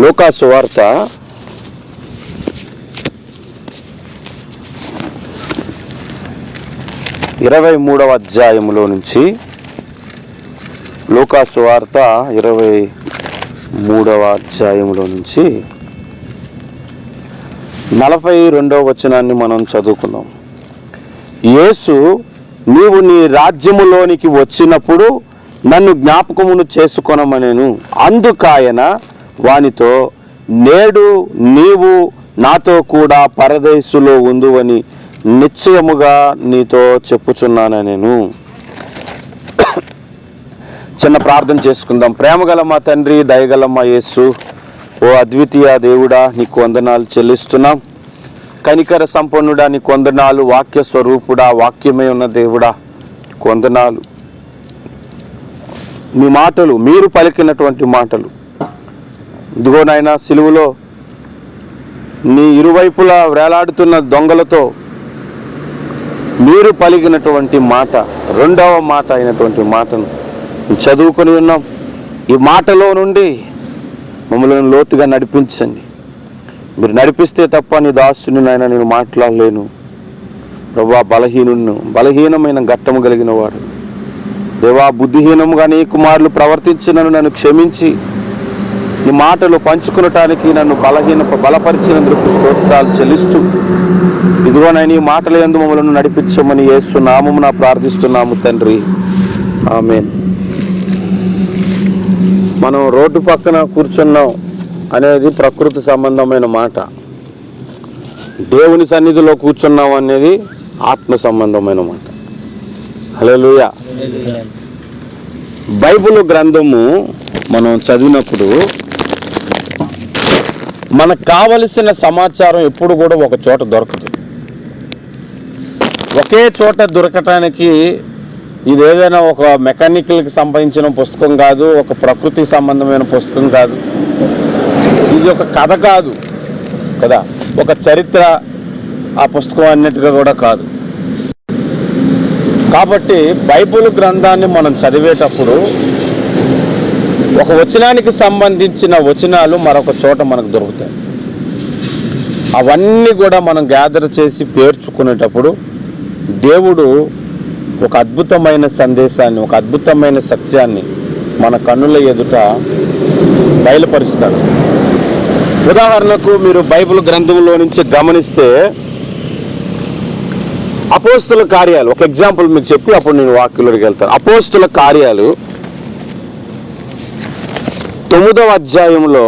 లూకా సువార్త 23వ అధ్యాయములో నుంచి, లూకా సువార్త 23వ అధ్యాయములో నుంచి 42వ వచనాన్ని మనం చదువుకున్నాం. యేసు, నీవు నీ రాజ్యములోనికి వచ్చినప్పుడు నన్ను జ్ఞాపకమును చేసుకొనమనెను. అందుకాయన వానితో, నేడు నీవు నాతో కూడా పరదేశులో ఉందువని నిశ్చయముగా నీతో చెప్పుచున్నాను నేను. చిన్న ప్రార్థన చేసుకుందాం. ప్రేమగల మా తండ్రి, దయగల మా యేసు, ఓ అద్వితీయ దేవుడా, నీకు వందనాలు చెల్లిస్తున్నాం. కనికర సంపన్నుడా, నీకు వందనాలు. వాక్య స్వరూపుడా, వాక్యమై ఉన్న దేవుడా, నీకు వందనాలు. మీ మాటలు, మీరు పలికినటువంటి మాటలు, ఇదిగో నాయనా, సిలువలో నీ ఇరువైపులా వేలాడుతున్న దొంగలతో మీరు పలికినటువంటి మాట, రెండవ మాట అయినటువంటి మాటను చదువుకొని ఉన్నాం. ఈ మాటలో నుండి మమ్మల్ని లోతుగా నడిపించండి. మీరు నడిపిస్తే తప్ప నీ దాసుని నాయన నేను మాట్లాడలేను. ప్రభువా, బలహీనమైన ఘట్టము కలిగిన వాడు దేవా, బుద్ధిహీనముగా నీ కుమారులు ప్రవర్తించినను నన్ను క్షమించి నీ మాటలు పంచుకునటానికి నన్ను బలపరిచినందుకు స్తోత్రాలు చెల్లిస్తూ, ఇదిగోనైనా ఈ మాటల యందు మమ్మల్ని నడిపించమని యేసు నామమున ప్రార్థిస్తున్నాము తండ్రి, ఆమేన్. మనం రోడ్డు పక్కన కూర్చున్నాం అనేది ప్రకృతి సంబంధమైన మాట. దేవుని సన్నిధిలో కూర్చున్నాం అనేది ఆత్మ సంబంధమైన మాట. హల్లెలూయా. బైబిల్ గ్రంథము మనం చదివినప్పుడు మనకు కావలసిన సమాచారం ఎప్పుడు కూడా ఒక చోట దొరకదు. ఒకే చోట దొరకటానికి ఇది ఏదైనా ఒక మెకానికల్కి సంబంధించిన పుస్తకం కాదు, ఒక ప్రకృతి సంబంధమైన పుస్తకం కాదు, ఇది ఒక కథ కాదు కదా, ఒక చరిత్ర ఆ పుస్తకం అన్నిటిగా కూడా కాదు. కాబట్టి బైబిల్ గ్రంథాన్ని మనం చదివేటప్పుడు ఒక వచనానికి సంబంధించిన వచనాలు మరొక చోట మనకు దొరుకుతాయి. అవన్నీ కూడా మనం గ్యాదర్ చేసి పేర్చుకునేటప్పుడు దేవుడు ఒక అద్భుతమైన సందేశాన్ని, ఒక అద్భుతమైన సత్యాన్ని మన కన్నుల ఎదుట బయలుపరుస్తాడు. ఉదాహరణకు మీరు బైబిల్ గ్రంథంలో నుంచి గమనిస్తే అపోస్తుల కార్యాలు, ఒక ఎగ్జాంపుల్ మీకు చెప్పి అప్పుడు నేను వాక్యంలోకి వెళ్తాను. అపోస్తుల కార్యాలు 9వ అధ్యాయంలో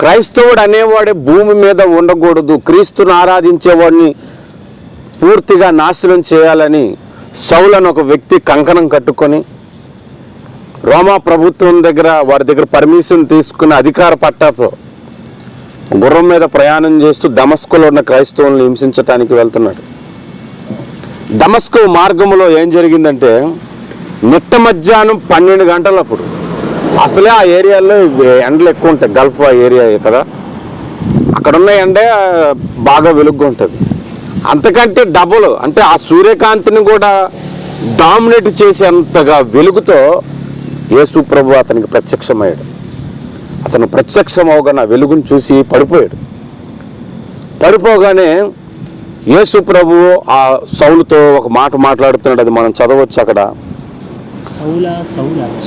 క్రైస్తవుడు అనేవాడే భూమి మీద ఉండకూడదు, క్రీస్తును ఆరాధించేవాడిని పూర్తిగా నాశనం చేయాలని సౌలను ఒక వ్యక్తి కంకణం కట్టుకొని రోమా ప్రభుత్వం వారి దగ్గర పర్మిషన్ తీసుకుని అధికార పట్టాతో గుర్రం మీద ప్రయాణం చేస్తూ దమస్కులో ఉన్న క్రైస్తవులను హింసించటానికి వెళ్తున్నాడు. దమస్కు మార్గంలో ఏం జరిగిందంటే, నిట్ట మధ్యాహ్నం 12 గంటలప్పుడు, అసలే ఆ ఏరియాలో ఎండలు ఎక్కువ ఉంటాయి, గల్ఫ్ ఏరియా కదా, అక్కడున్న ఎండే బాగా వెలుగ్గా ఉంటుంది. అంతకంటే డబుల్, అంటే ఆ సూర్యకాంతిని కూడా డామినేట్ చేసేంతగా వెలుగుతో యేసు ప్రభు అతనికి ప్రత్యక్షమయ్యాడు. అతను ప్రత్యక్షం అవగానే వెలుగును చూసి పడిపోగానే యేసు ప్రభు ఆ సౌలుతో ఒక మాట మాట్లాడుతున్నాడు. అది మనం చదవచ్చు అక్కడ.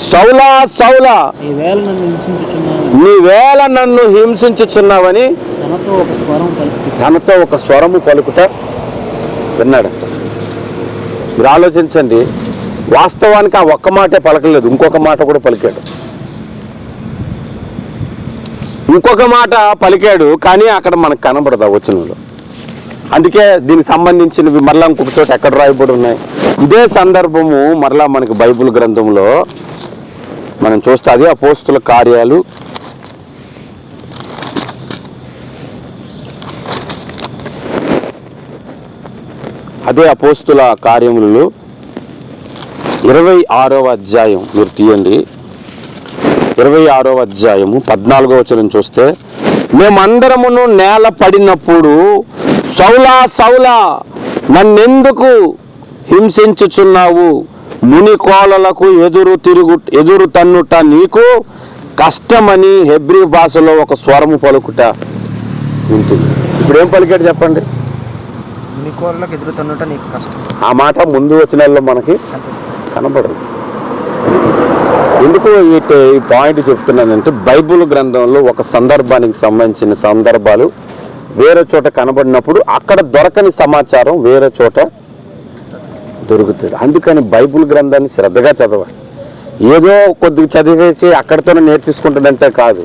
సౌలా సౌలా, నీవేళ నన్ను హింసించుచున్నావని తనతో ఒక స్వరము పలుకుట విన్నాడంట. మీరు ఆలోచించండి, వాస్తవానికి ఆ ఒక్క మాటే పలకలేదు, ఇంకొక మాట కూడా పలికాడు. కానీ అక్కడ మనకు కనబడదు ఆ వచనంలో. అందుకే దీనికి సంబంధించినవి మరలా ఇంకొక చోట ఎక్కడ రాయబడి ఉన్నాయి. ఇదే సందర్భము మరలా మనకి బైబిల్ గ్రంథంలో మనం చూస్తే అదే అపోస్తుల కార్యాలు 26వ అధ్యాయం మీరు తీయండి. 26వ అధ్యాయము 14వ వచనం చూస్తే, మేమందరమును నేల పడినప్పుడు సౌలా సౌలా నన్నెందుకు హింసించుచున్నావు, ముని కోలలకు ఎదురు తన్నుట నీకు కష్టమని హెబ్రీ భాషలో ఒక స్వరము పలుకుట ఉంటుంది. ఇప్పుడు ఏం పలికాడు చెప్పండి? నీ కూరలకు ఎదురుతున్నట నీకు కష్టం. ఆ మాట ముందు వచనాల్లో మనకి కనబడదు. ఎందుకు ఈ పాయింట్ చెప్తున్నానంటే, బైబిల్ గ్రంథంలో ఒక సందర్భానికి సంబంధించిన సందర్భాలు వేరే చోట కనబడినప్పుడు అక్కడ దొరకని సమాచారం వేరే చోట దొరుకుతుంది. అందుకని బైబిల్ గ్రంథాన్ని శ్రద్ధగా చదవాలి. ఏదో కొద్దిగా చదివేసి అక్కడితోనే నేర్చేసుకుంటుందంటే కాదు.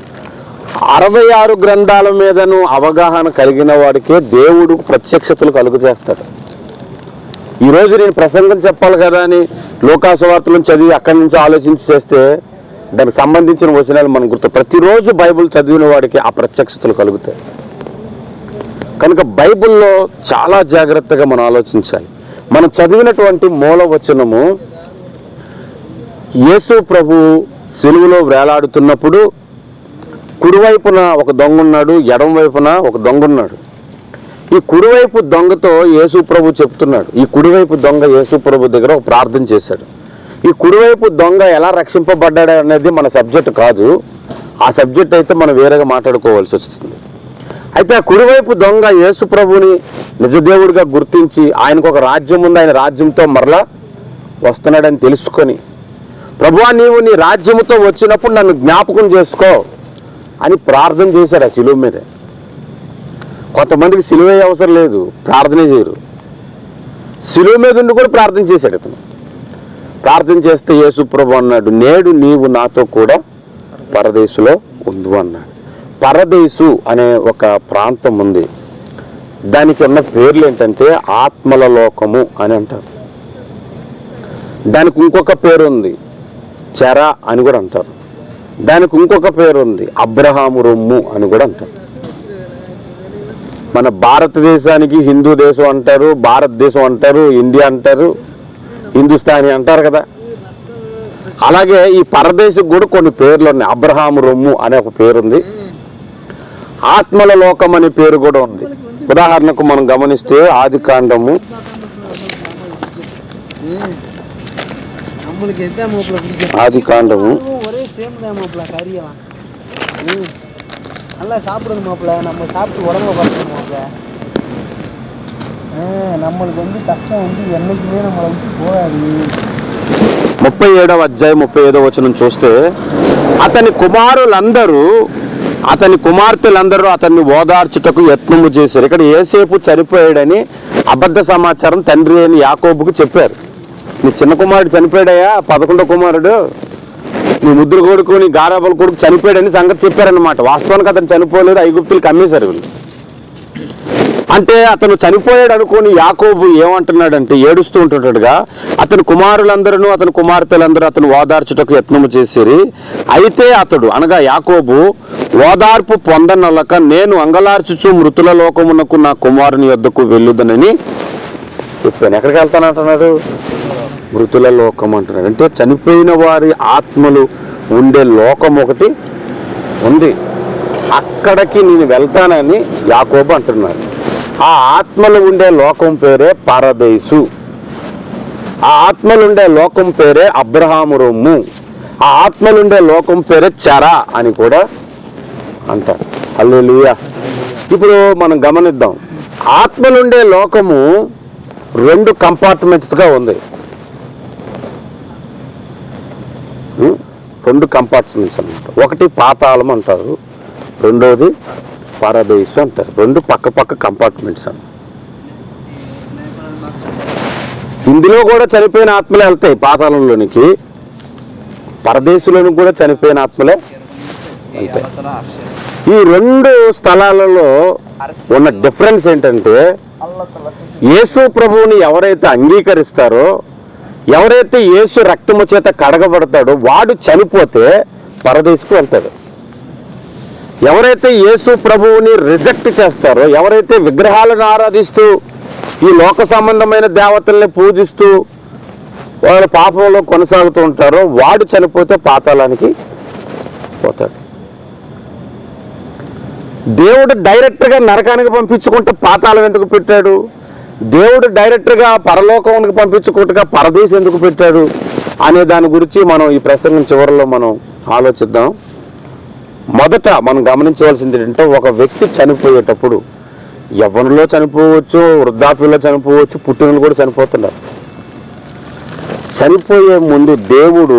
66 గ్రంథాల మీదను అవగాహన కలిగిన వాడికే దేవుడు ప్రత్యక్షతలు కలుగు చేస్తాడు. ఈరోజు నేను ప్రసంగం చెప్పాలి కదా అని లోకాసువార్తలను చదివి అక్కడి నుంచి ఆలోచించి చేస్తే దానికి సంబంధించిన వచనాలు మనం గుర్తు. ప్రతిరోజు బైబిల్ చదివిన వాడికి ఆ ప్రత్యక్షతలు కలుగుతాయి. కనుక బైబిల్లో చాలా జాగ్రత్తగా మనం ఆలోచించాలి. మనం చదివినటువంటి మూల వచనము, యేసు ప్రభు సిలువలో వేలాడుతున్నప్పుడు కుడివైపున ఒక దొంగ ఉన్నాడు, ఎడమ వైపున ఒక దొంగ ఉన్నాడు. ఈ కుడివైపు దొంగతో యేసు ప్రభు చెప్తున్నాడు. ఈ కుడివైపు దొంగ యేసు ప్రభు దగ్గర ఒక ప్రార్థన చేశాడు. ఈ కుడివైపు దొంగ ఎలా రక్షింపబడ్డాడు అనేది మన సబ్జెక్ట్ కాదు. ఆ సబ్జెక్ట్ అయితే మనం వేరేగా మాట్లాడుకోవాల్సి వస్తుంది. అయితే ఆ కుడివైపు దొంగ యేసు ప్రభుని నిజదేవుడిగా గుర్తించి ఆయనకు ఒక రాజ్యం ఉంది, ఆయన రాజ్యంతో మరలా వస్తున్నాడని తెలుసుకొని, ప్రభువా నీవు నీ రాజ్యముతో వచ్చినప్పుడు నన్ను జ్ఞాపకం చేసుకో అని ప్రార్థన చేశాడు ఆ శిలువ మీద. కొంతమందికి శిలువ అవసరం లేదు, ప్రార్థనే చేయరు. శిలువ మీద ఉండి కూడా ప్రార్థన చేశాడు అతను. ప్రార్థన చేస్తే యేసు ప్రభు అన్నాడు, నేడు నీవు నాతో కూడా పరదేశులో ఉండు అన్నాడు. పరదేశు అనే ఒక ప్రాంతం ఉంది. దానికి ఉన్న పేర్లు ఏంటంటే ఆత్మల లోకము అని అంటారు. దానికి ఇంకొక పేరు ఉంది, చెర అని కూడా అంటారు. దానికి ఇంకొక పేరు ఉంది, అబ్రహాము రొమ్ము అని కూడా అంటారు. మన భారతదేశానికి హిందూ దేశం అంటారు, భారతదేశం అంటారు, ఇండియా అంటారు, హిందుస్థానీ అంటారు కదా. అలాగే ఈ పరదేశకు కూడా కొన్ని పేర్లు ఉన్నాయి. అబ్రహాము రొమ్ము అనే ఒక పేరుంది, ఆత్మల లోకం అనే పేరు కూడా ఉంది. ఉదాహరణకు మనం గమనిస్తే ఆదికాండము 37వ అధ్యాయం 35వ వచనం చూస్తే, అతని కుమార్తెలందరూ అతన్ని ఓదార్చుటకు యత్నము చేశారు. ఇక్కడ యోసేపు చనిపోయాడని అబద్ధ సమాచారం తండ్రి అయిన యాకోబుకు చెప్పారు. నీ చిన్న కుమారుడు చనిపోయాడయా, 11వ కుమారుడు, నీ ముద్దురు కొడుకు, నీ గారాబల కొడుకు చనిపోయాడని సంగతి చెప్పారనమాట. వాస్తవానికి అతను చనిపోలేదు, ఐగుప్తులకు అమ్మేశారు వీళ్ళు. అంటే అతను చనిపోయాడు అనుకోని యాకోబు ఏమంటున్నాడంటే, ఏడుస్తూ ఉంటుంటాడుగా, అతని కుమారులందరూ అతని కుమార్తెలందరూ అతను ఓదార్చుటకు యత్నము చేసిరి. అయితే అతడు అనగా యాకోబు ఓదార్పు పొందనొల్లక, నేను అంగలార్చుచు మృతుల లోకమునకు నా కుమారుని యొద్దకు వెళ్ళుదనని చెప్పాను. ఎక్కడికి వెళ్తానంటున్నాడు? మృతుల లోకం అంటున్నాడు. అంటే చనిపోయిన వారి ఆత్మలు ఉండే లోకం ఒకటి ఉంది, అక్కడికి నేను వెళ్తానని యాకోబు అంటున్నాడు. ఆ ఆత్మలు ఉండే లోకం పేరే పరదేశు. ఆ ఆత్మలుండే లోకం పేరే అబ్రహాము రొమ్ము. ఆ ఆత్మలుండే లోకం పేరే చెర అని కూడా అంటారు. హల్లెలూయా. ఇప్పుడు మనం గమనిద్దాం, ఆత్మలుండే లోకము 2 కంపార్ట్మెంట్స్గా ఉంది. 2 కంపార్ట్మెంట్స్ అన్నమాట. ఒకటి పాతాళం అంటారు, రెండోది పరదేశు అంటారు. 2 పక్క కంపార్ట్మెంట్స్ అన్న. ఇందులో కూడా చనిపోయిన ఆత్మలే వెళ్తాయి పాతాళంలోనికి, పరదేశంలోనికి కూడా చనిపోయిన ఆత్మలే వెళ్తాయి. ఈ 2 స్థలాలలో ఉన్న డిఫరెన్స్ ఏంటంటే, యేసు ప్రభువుని ఎవరైతే అంగీకరిస్తారో, ఎవరైతే యేసు రక్తము చేత కడగబడతాడో వాడు చనిపోతే పరదేశకు వెళ్తాడు. ఎవరైతే యేసు ప్రభువుని రిజెక్ట్ చేస్తారో, ఎవరైతే విగ్రహాలను ఆరాధిస్తూ ఈ లోక సంబంధమైన దేవతల్ని పూజిస్తూ వాళ్ళ పాపంలో కొనసాగుతూ ఉంటారో వాడు చనిపోతే పాతాళానికి పోతాడు. దేవుడు డైరెక్ట్గా నరకానికి పంపించుకుంటే పాతాళం ఎందుకు పెట్టాడు? దేవుడు డైరెక్ట్గా పరలోకానికి పంపించుకుంటగా పరదేశం ఎందుకు పెట్టాడు అనే దాని గురించి మనం ఈ ప్రసంగం చివరిలో మనం ఆలోచిద్దాం. మొదట మనం గమనించవలసింది ఏంటంటే, ఒక వ్యక్తి చనిపోయేటప్పుడు యవ్వనంలో చనిపోవచ్చు, వృద్ధాప్యంలో చనిపోవచ్చు, పుట్టినలు కూడా చనిపోతున్నారు. చనిపోయే ముందు దేవుడు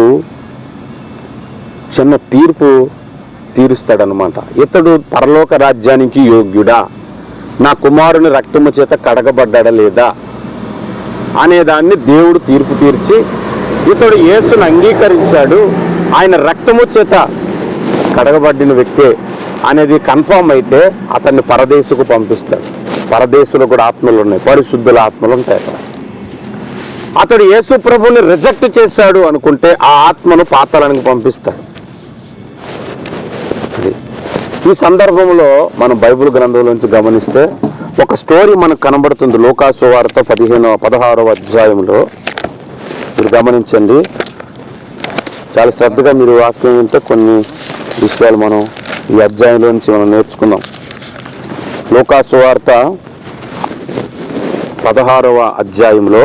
చిన్న తీర్పు తీరుస్తాడనమాట. ఇతడు పరలోక రాజ్యానికి యోగ్యుడా, నా కుమారుని రక్తము చేత కడగబడ్డా లేదా అనేదాన్ని దేవుడు తీర్పు తీర్చి, ఇతడు యేసును అంగీకరించాడు, ఆయన రక్తము చేత కడగబడిన వ్యక్తే అనేది కన్ఫర్మ్ అయితే అతన్ని పరదేశుకు పంపిస్తాడు. పరదేశులు కూడా ఆత్మలు ఉన్నాయి, పరిశుద్ధుల ఆత్మలు ఉంటాయి అక్కడ. అతడు యేసు ప్రభుని రిజెక్ట్ చేశాడు అనుకుంటే ఆ ఆత్మను పాతాళానికి పంపిస్తాడు. ఈ సందర్భంలో మనం బైబిల్ గ్రంథంలోంచి గమనిస్తే ఒక స్టోరీ మనకు కనబడుతుంది. లూకా సువార్త 16వ అధ్యాయంలో మీరు గమనించండి. చాలా శ్రద్ధగా మీరు వాక్యం వింటే కొన్ని విషయాలు మనం ఈ అధ్యాయంలో నుంచి మనం నేర్చుకుందాం. లూకా సువార్త 16వ అధ్యాయంలో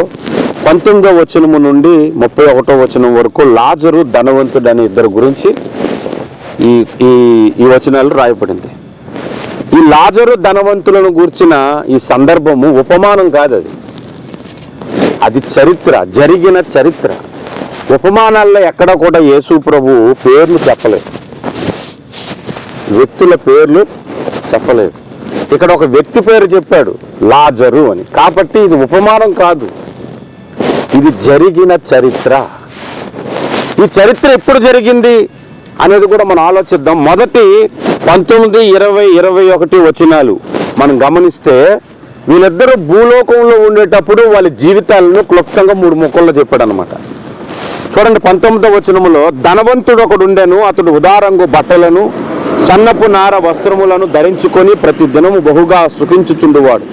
19వ వచనము నుండి 31వ వచనం వరకు లాజరు, ధనవంతుడు అనే ఇద్దరు గురించి ఈ వచనాలు రాయబడింది. ఈ లాజరు ధనవంతులను గూర్చిన ఈ సందర్భము ఉపమానం కాదు, అది చరిత్ర, జరిగిన చరిత్ర. ఉపమానాల్లో ఎక్కడ కూడా యేసు ప్రభు పేర్లు చెప్పలేదు, వ్యక్తుల పేర్లు చెప్పలేదు. ఇక్కడ ఒక వ్యక్తి పేరు చెప్పాడు, లాజరు అని. కాబట్టి ఇది ఉపమానం కాదు, ఇది జరిగిన చరిత్ర. ఈ చరిత్ర ఎప్పుడు జరిగింది అనేది కూడా మనం ఆలోచిద్దాం. మొదటి 19, 20, 21 వచనాలు మనం గమనిస్తే వీళ్ళిద్దరూ భూలోకంలో ఉండేటప్పుడు వాళ్ళ జీవితాలను క్లుప్తంగా 3 ముక్కల్లో చెప్పాడు అనమాట. చూడండి, 19వ వచనములో, ధనవంతుడు ఒకడు ఉండెను, అతడు ఉదారంగు బట్టలను సన్నపు నార వస్త్రములను ధరించుకొని ప్రతి దినము బహుగా సుఖించుచుండువాడు.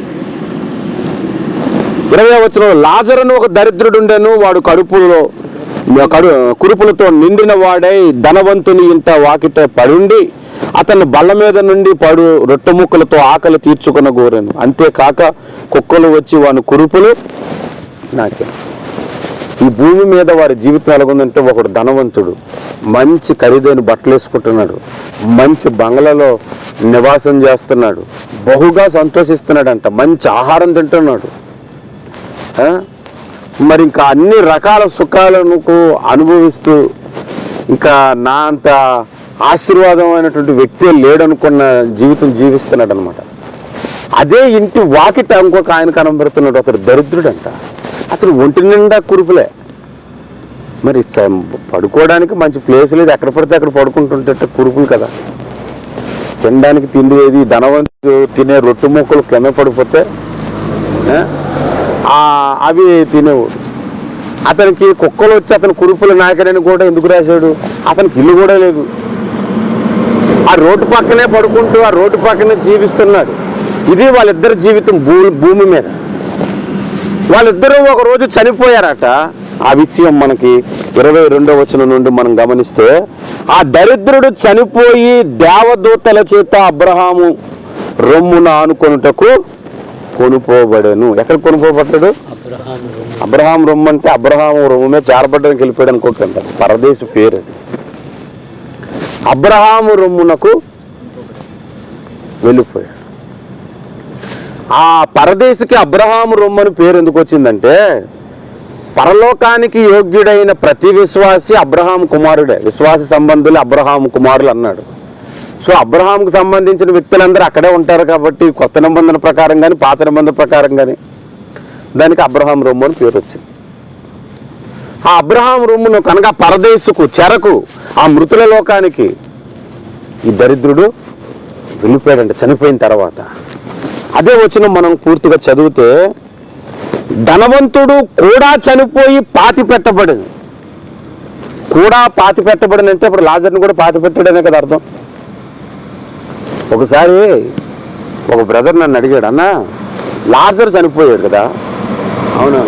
20వ వచనంలో, లాజరును ఒక దరిద్రుడు ఉండెను, వాడు కురుపులతో నిండిన వాడై ధనవంతుని ఇంట వాకిట పడుండి అతన్ని బల్ల మీద నుండి రొట్టె ముక్కలతో ఆకలి తీర్చుకున్న గోరెను. అంతేకాక కుక్కలు వచ్చి వాని కురుపులు నాకెను. ఈ భూమి మీద వారి జీవితం ఎలాగుందంటే, ఒకడు ధనవంతుడు, మంచి ఖరీదైన బట్టలు వేసుకుంటున్నాడు, మంచి బంగ్లాలో నివాసం చేస్తున్నాడు, బహుగా సంతోషిస్తున్నాడంట, మంచి ఆహారం తింటున్నాడు. మరి ఇంకా అన్ని రకాల సుఖాలను అనుభవిస్తూ ఇంకా నా అంత ఆశీర్వాదమైనటువంటి వ్యక్తి లేడనుకున్న జీవితం జీవిస్తున్నాడు అనమాట. అదే ఇంటి వాకిట ఇంకొక ఆయన కనబడుతున్నాడు, అతడు దరిద్రుడంట. అతను ఒంటి నిండా కురుపులే. మరి పడుకోవడానికి మంచి ప్లేస్ లేదు, ఎక్కడ పడితే అక్కడ పడుకుంటుంటే కురుపులు కదా. తినడానికి తిండి ఏది, ధనవంతుడు తినే రొట్టె ముక్కలు కింద పడిపోతే అవి తినేవాడు. అతనికి కుక్కలు వచ్చి అతను కురుపుల నాయకుడని కూడా ఎందుకు రాశాడు? అతనికి ఇల్లు కూడా లేదు, ఆ రోడ్డు పక్కనే పడుకుంటూ ఆ రోడ్డు పక్కనే జీవిస్తున్నాడు. ఇది వాళ్ళిద్దరి జీవితం భూమి మీద. వాళ్ళిద్దరూ ఒక రోజు చనిపోయారట. ఆ విషయం మనకి 22వ వచనం నుండి మనం గమనిస్తే, ఆ దరిద్రుడు చనిపోయి దేవదూతల చేత అబ్రహాము రొమ్మున ఆనుకొనుటకు కొనుపోబడెను. ఎక్కడ కొనుపోబడ్డాడు? అబ్రహాం రొమ్ము అంటే అబ్రహాం రొమ్మే చేరబడ్డానికి వెళ్ళిపోయాడు అనుకోకండి, పరదేశ పేరు అది. అబ్రహాము రొమ్మునకు వెళ్ళిపోయాడు. ఆ పరదేశికి అబ్రహాము రొమ్మని పేరు ఎందుకు వచ్చిందంటే, పరలోకానికి యోగ్యుడైన ప్రతి విశ్వాసి అబ్రహాం కుమారుడే, విశ్వాస సంబంధులు అబ్రహాం కుమారులు అన్నాడు. సో అబ్రహాంకు సంబంధించిన వ్యక్తులందరూ అక్కడే ఉంటారు కాబట్టి కొత్త నిబంధన ప్రకారం కానీ పాత నిబంధన ప్రకారం కానీ దానికి అబ్రహాం రొమ్ము అని పేరు వచ్చింది. ఆ అబ్రహాం రొమ్మును కనుక పరదేశుకు, చెరకు, ఆ మృతుల లోకానికి ఈ దరిద్రుడు వెళ్ళిపోయాడంటే చనిపోయిన తర్వాత. అదే వచనం మనం పూర్తిగా చదివితే, ధనవంతుడు కూడా చనిపోయి పాతి పెట్టబడింది. కూడా పాతి పెట్టబడిన అంటే ఇప్పుడు లాజర్ని కూడా పాతి పెట్టాడనే కదా అర్థం. ఒకసారి ఒక బ్రదర్ నన్ను అడిగాడు, అన్న లాజర్ చనిపోయాడు కదా, అవును,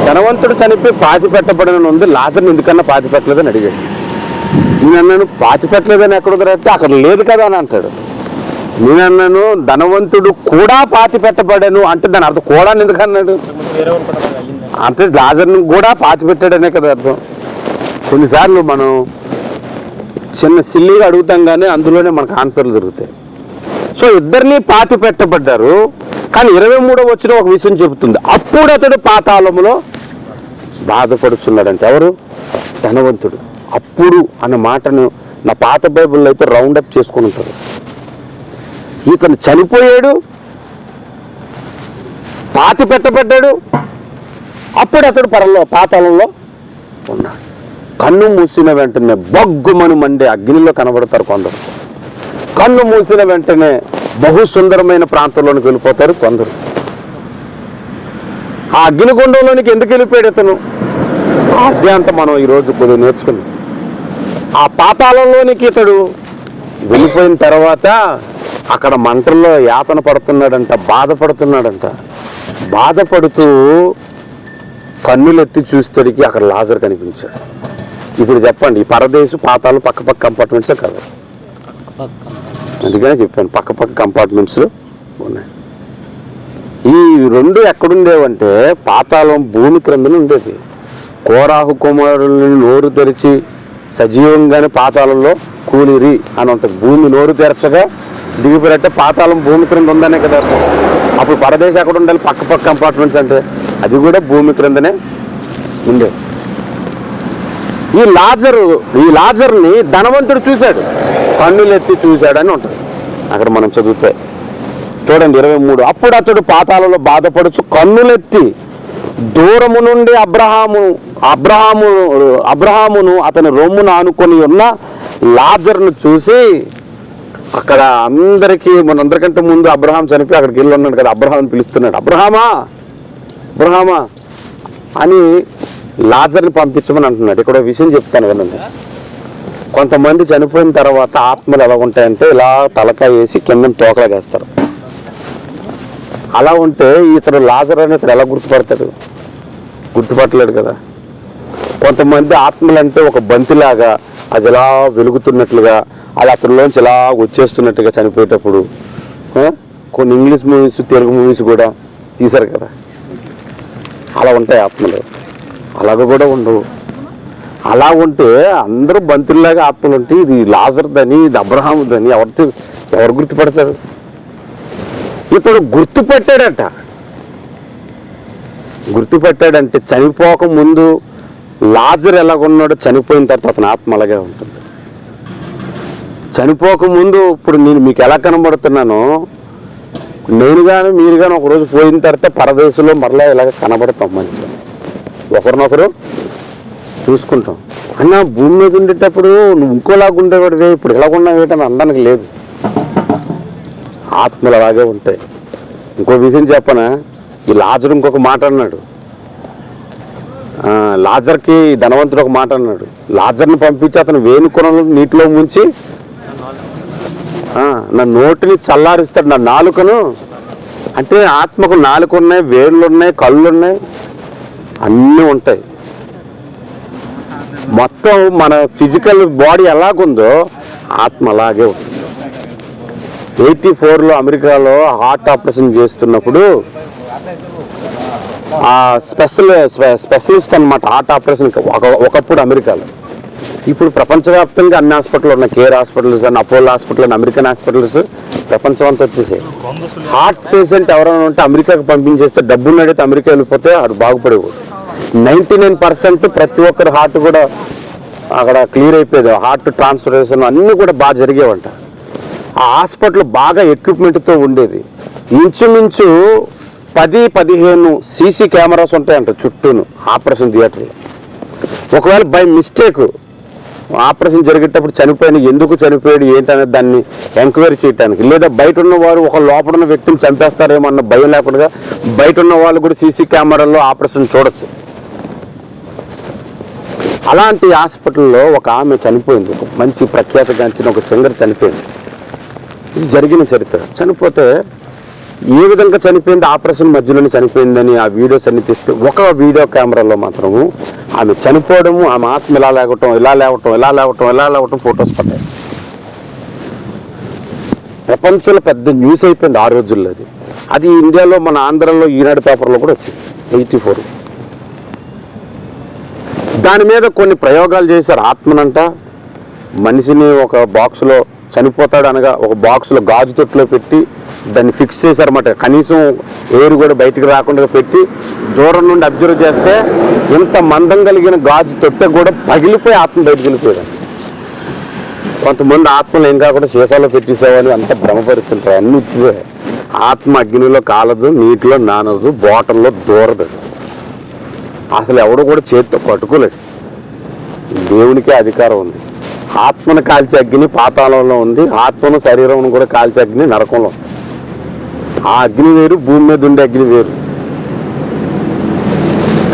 ధనవంతుడు చనిపోయి పాతి పెట్టబడిన ఉంది, లాజర్ని ఎందుకన్నా పాతి పెట్టలేదని అడిగాడు. నేనన్నాను, పాతి పెట్టలేదని ఎక్కడ కుదరంటే అక్కడ లేదు కదా అని అంటాడు. నేనన్నాను, ధనవంతుడు కూడా పాతి పెట్టబడాను అంటే దాని అర్థం కూడా ఎందుకన్నాడు అంటే లాజర్ని కూడా పాతి పెట్టాడనే కదా అర్థం. కొన్నిసార్లు మనం చిన్న సిల్లిగా అడుగుతాం కానీ అందులోనే మనకు ఆన్సర్లు దొరుకుతాయి. సో ఇద్దరిని పాతి పెట్టబడ్డారు. కానీ 23వ వచనం ఒక విషయం చెబుతుంది. అప్పుడు అతడు పాతాళములో బాధపడుతున్నాడంటే ఎవరు? ధనవంతుడు. అప్పుడు అన్న మాటను నా పాత బైబిల్లో అయితే రౌండప్ చేసుకుని ఉంటారు. ఇతను చనిపోయాడు, పాతి పెట్టబడ్డాడు, అప్పుడు అతడు పాతాళంలో ఉన్నాడు. కన్ను మూసిన వెంటనే బొగ్గుమని మండే అగ్నిలో కనబడతారు కొందరు. కన్ను మూసిన వెంటనే బహు సుందరమైన ప్రాంతంలోనికి వెళ్ళిపోతారు కొందరు. ఆ అగ్నిగుండంలోనికి ఎందుకు వెళ్ళిపోయాడు ఇతను? అదే అంత మనం ఈరోజు కొద్దిగా నేర్చుకున్నాం. ఆ పాతాళంలోనికి ఇతడు వెళ్ళిపోయిన తర్వాత అక్కడ మంటల్లో యాతన పడుతున్నాడంట, బాధపడుతున్నాడంట. బాధపడుతూ కన్నులెత్తి చూస్తేడికి అక్కడ లాజరు కనిపించాడు. ఇప్పుడు చెప్పండి, ఈ పరదేశు పాతాలు పక్క కంపార్ట్మెంట్సే కదా? అందుకనే చెప్పాను పక్క కంపార్ట్మెంట్స్ ఉన్నాయి. ఈ రెండు ఎక్కడుండేవంటే పాతాళం భూమి క్రిందన ఉండేది. కోరాహు కుమారుల్ని నోరు తెరిచి సజీవంగానే పాతాళంలో కూలిరి అని ఉంటుంది. భూమి నోరు తెరచగా దిగిపోయినట్టే పాతాళం భూమి క్రింద ఉందనే కదా. అప్పుడు పరదేశం ఎక్కడ ఉండాలి? పక్క కంపార్ట్మెంట్స్ అంటే అది కూడా భూమి క్రిందనే ఉండే. ఈ లాజర్ని ధనవంతుడు చూశాడు, కన్నులెత్తి చూశాడు అని ఉంటుంది అక్కడ మనం చదివితే. చూడండి 23. అప్పుడు అతడు పాతాళంలో బాధపడుచు కన్నులెత్తి దూరము నుండి అబ్రహామును అతని రొమ్మును ఆనుకొని ఉన్న లాజర్ను చూసి, అక్కడ మనందరికంటే ముందు అబ్రహాం చనిపోయి అక్కడికి వెళ్ళి ఉన్నాడు కదా, అబ్రహాంని పిలుస్తున్నాడు. అబ్రహామా అని లాజర్ని పంపించమని అంటున్నాడు. ఇక్కడ విషయం చెప్తాను వినండి. కొంతమంది చనిపోయిన తర్వాత ఆత్మలు ఎలా ఉంటాయంటే ఇలా తలకాయ వేసి కింద తోకలాగేస్తారు. అలా ఉంటే ఇతడు లాజర్ అని ఇతడు ఎలా గుర్తుపడతాడు? గుర్తుపట్టలేడు కదా. కొంతమంది ఆత్మలు అంటే ఒక బంతిలాగా అది ఎలా వెలుగుతున్నట్లుగా, అది అతనిలోంచి ఎలా వచ్చేస్తున్నట్టుగా చనిపోయేటప్పుడు. కొన్ని ఇంగ్లీష్ మూవీస్, తెలుగు మూవీస్ కూడా తీశారు కదా, అలా ఉంటాయి ఆత్మలు. అలాగ కూడా ఉండవు. అలా ఉంటే అందరూ బంతుల్లాగా ఆత్మలు ఉంటే ఇది లాజర్దని, ఇది అబ్రహాముదని ఎవరు గుర్తుపడతారు? ఇతడు గుర్తుపెట్టాడంటే చనిపోక ముందు లాజర్ ఎలాగున్నాడో చనిపోయిన తర్వాత అతని ఆత్మ అలాగే ఉంటుంది. చనిపోక ముందు ఇప్పుడు నేను మీకు ఎలా కనబడుతున్నానో, నేను కానీ మీరు కానీ ఒకరోజు పోయిన తర్వాత పరదేశంలో మరలా ఇలాగ కనబడతాం. మనిషి ఒకరినొకరు చూసుకుంటాం. అన్న భూమి మీద ఉండేటప్పుడు నువ్వు ఇంకోలాగా ఉండేవాడివే, ఇప్పుడు ఎలాగున్నావేటని అనడానికి లేదు. ఆత్మలు అలాగే ఉంటాయి. ఇంకో విషయం చెప్పనా, ఈ లాజరు ఇంకొక మాట అన్నాడు. లాజర్కి ధనవంతుడు ఒక మాట అన్నాడు. లాజర్ని పంపించి అతను వేణుకొనలు నీటిలో ముంచి నా నోటిని చల్లారిస్తాడు, నా నాలుకను. అంటే ఆత్మకు నాలుక ఉన్నాయి, వేళ్ళున్నాయి, కళ్ళున్నాయి, అన్నీ ఉంటాయి. మొత్తం మన ఫిజికల్ బాడీ ఎలాగుందో ఆత్మ అలాగే ఉంటుంది. 84లో అమెరికాలో హార్ట్ ఆపరేషన్ చేస్తున్నప్పుడు ఆ స్పెషలిస్ట్ అనమాట హార్ట్ ఆపరేషన్ ఒకప్పుడు అమెరికాలో. ఇప్పుడు ప్రపంచవ్యాప్తంగా అన్ని హాస్పిటల్ ఉన్నాయి. కేర్ హాస్పిటల్స్ అని, అపోలో హాస్పిటల్ అని, అమెరికన్ హాస్పిటల్స్ ప్రపంచం అంతా వచ్చేసాయి. హార్ట్ పేషెంట్ ఎవరైనా ఉంటే అమెరికాకి పంపించేస్తే, డబ్బులు నడితే అమెరికా వెళ్ళిపోతే అది బాగుపడేవాడు. 99% ప్రతి ఒక్కరి హార్ట్ కూడా అక్కడ క్లియర్ అయిపోయేది. హార్ట్ ట్రాన్స్ఫర్మేషన్ అన్నీ కూడా బాగా జరిగేవంట. ఆ హాస్పిటల్ బాగా ఎక్విప్మెంట్తో ఉండేది. ఇంచుమించు 10-15 సీసీ కెమెరాస్ ఉంటాయంట చుట్టూను ఆపరేషన్ థియేటర్లో. ఒకవేళ బై మిస్టేక్ ఆపరేషన్ జరిగేటప్పుడు ఎందుకు చనిపోయాడు ఏంటనేది దాన్ని ఎంక్వైరీ చేయడానికి, లేదా బయట ఉన్న వారు ఒక లోపల ఉన్న వ్యక్తిని చంపేస్తారేమో అన్న భయం లేకుండా బయట ఉన్న వాళ్ళు కూడా సీసీ కెమెరాల్లో ఆపరేషన్ చూడొచ్చు. అలాంటి హాస్పిటల్లో ఒక ఆమె చనిపోయింది. ఒక మంచి ప్రఖ్యాతగాంచిన ఒక సింగర్ చనిపోయింది. ఇది జరిగిన చరిత్ర. చనిపోతే ఏ విధంగా చనిపోయింది, ఆపరేషన్ మధ్యలోనే చనిపోయిందని ఆ వీడియోస్ అన్ని తీస్తే ఒక వీడియో కెమెరాలో మాత్రము ఆమె చనిపోవడము, ఆమె ఆత్మ ఇలా లేవటం ఫొటోస్ పడ్డాయి. ప్రపంచంలో పెద్ద న్యూస్ అయిపోయింది ఆ రోజుల్లో. అది ఇండియాలో మన ఆంధ్రలో ఈనాడు పేపర్లో కూడా వచ్చింది 84. దాని మీద కొన్ని ప్రయోగాలు చేశారు. ఆత్మనంట మనిషిని ఒక బాక్స్లో చనిపోతాడు అనగా ఒక బాక్స్లో గాజు తొట్టులో పెట్టి దాన్ని ఫిక్స్ చేశారన్నమాట. కనీసం ఎయిర్ కూడా బయటికి రాకుండా పెట్టి దూరం నుండి అబ్జర్వ్ చేస్తే ఇంత మందం కలిగిన గాజు తొట్టె కూడా పగిలిపోయి ఆత్మ బయటకు వెళ్ళిపోయాడు. కొంతమంది ఆత్మలు ఏం కాకుండా సీసాలో పెట్టేసేవాళ్ళు అంత భ్రమపరుస్తుంటారు. అన్ని ఇచ్చివే. ఆత్మ అగ్నిలో కాలదు, నీటిలో నానదు, బాటల్లో దూరదు. అసలు ఎవడు కూడా చేతితో పట్టుకోలేడు. దేవునికే అధికారం ఉంది. ఆత్మను కాల్చే అగ్ని పాతాళంలో ఉంది, ఆత్మను శరీరం కూడా కాల్చే అగ్ని నరకంలో. ఆ అగ్ని వేరు, భూమి మీద ఉండే అగ్ని వేరు.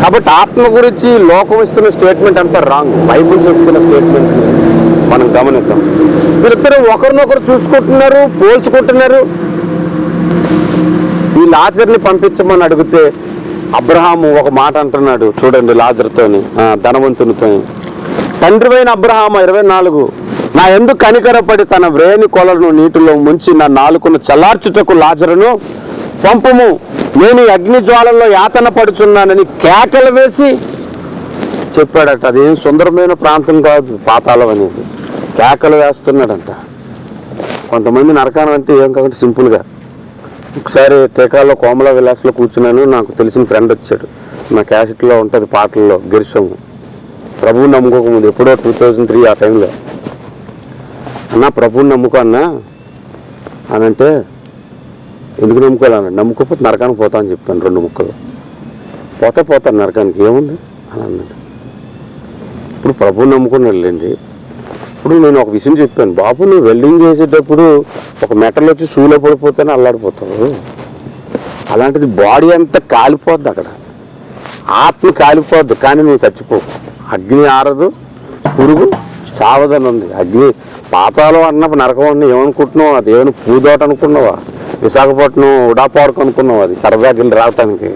కాబట్టి ఆత్మ గురించి లోకం ఇస్తున్న స్టేట్మెంట్ అంతా రాంగ్. బైబుల్ చెప్తున్న స్టేట్మెంట్ మనం గమనిద్దాం. వీరిద్దరూ ఒకరినొకరు చూసుకుంటున్నారు, పోల్చుకుంటున్నారు. ఈ లాజర్ని పంపించమని అడిగితే అబ్రహాము ఒక మాట అంటున్నాడు చూడండి, లాజర్తోని, ధనవంతునితో. తండ్రివైన అబ్రహాము 24, నా ఎందుకు కనికరపడి తన వ్రేని కొలను నీటిలో ముంచి నా నాలుకను చల్లార్చుటకు లాజరును పంపుము, నేను అగ్ని జ్వాలల్లో యాతన పడుచున్నానని కేకలు వేసి చెప్పాడట. అదేం సుందరమైన ప్రాంతం కాదు పాతాళం అనేది. కేకలు వేస్తున్నాడంట. కొంతమంది నరకానం అంటే ఏం కాకుండా సింపుల్గా. ఒకసారి టీకాల్లో కోమలా విలాస్లో కూర్చున్నాను. నాకు తెలిసిన ఫ్రెండ్ వచ్చాడు. నా క్యాసెట్లో ఉంటుంది పాటల్లో గిరిశము. ప్రభువుని నమ్ముకోకముందు ఎప్పుడో 2003 ఆ టైంలో. అన్నా ప్రభువుని నమ్ముకో అన్నా అని అంటే, ఎందుకు నమ్ముకోవాలన్నా, నమ్ముకోకపోతే నరకానికి పోతా అని చెప్పాను 2 ముక్కలు. పోతాను నరకానికి, ఏముంది అని అన్నాడు. ఇప్పుడు ప్రభువుని నమ్ముకున్నాడులేండి. ఇప్పుడు నేను ఒక విషయం చెప్పాను, బాబు నువ్వు వెల్డింగ్ చేసేటప్పుడు ఒక మెటల్ వచ్చి షూలో పడిపోతేనే అల్లాడిపోతావు. అలాంటిది బాడీ అంతా కాలిపోద్ది, అక్కడ ఆత్మ కాలిపోద్ది, కానీ నువ్వు చచ్చిపోవు. అగ్ని ఆరదు, పురుగు చావదని ఉంది. అగ్ని పాతాళం అన్నప్పుడు నరకం అన్న ఏమనుకుంటున్నావు? అది ఏమైనా పూదోట అనుకున్నావా? విశాఖపట్నం ఉడా పార్క్ అనుకున్నావు? అది సరదాకి వెళ్ళి రావటానికి.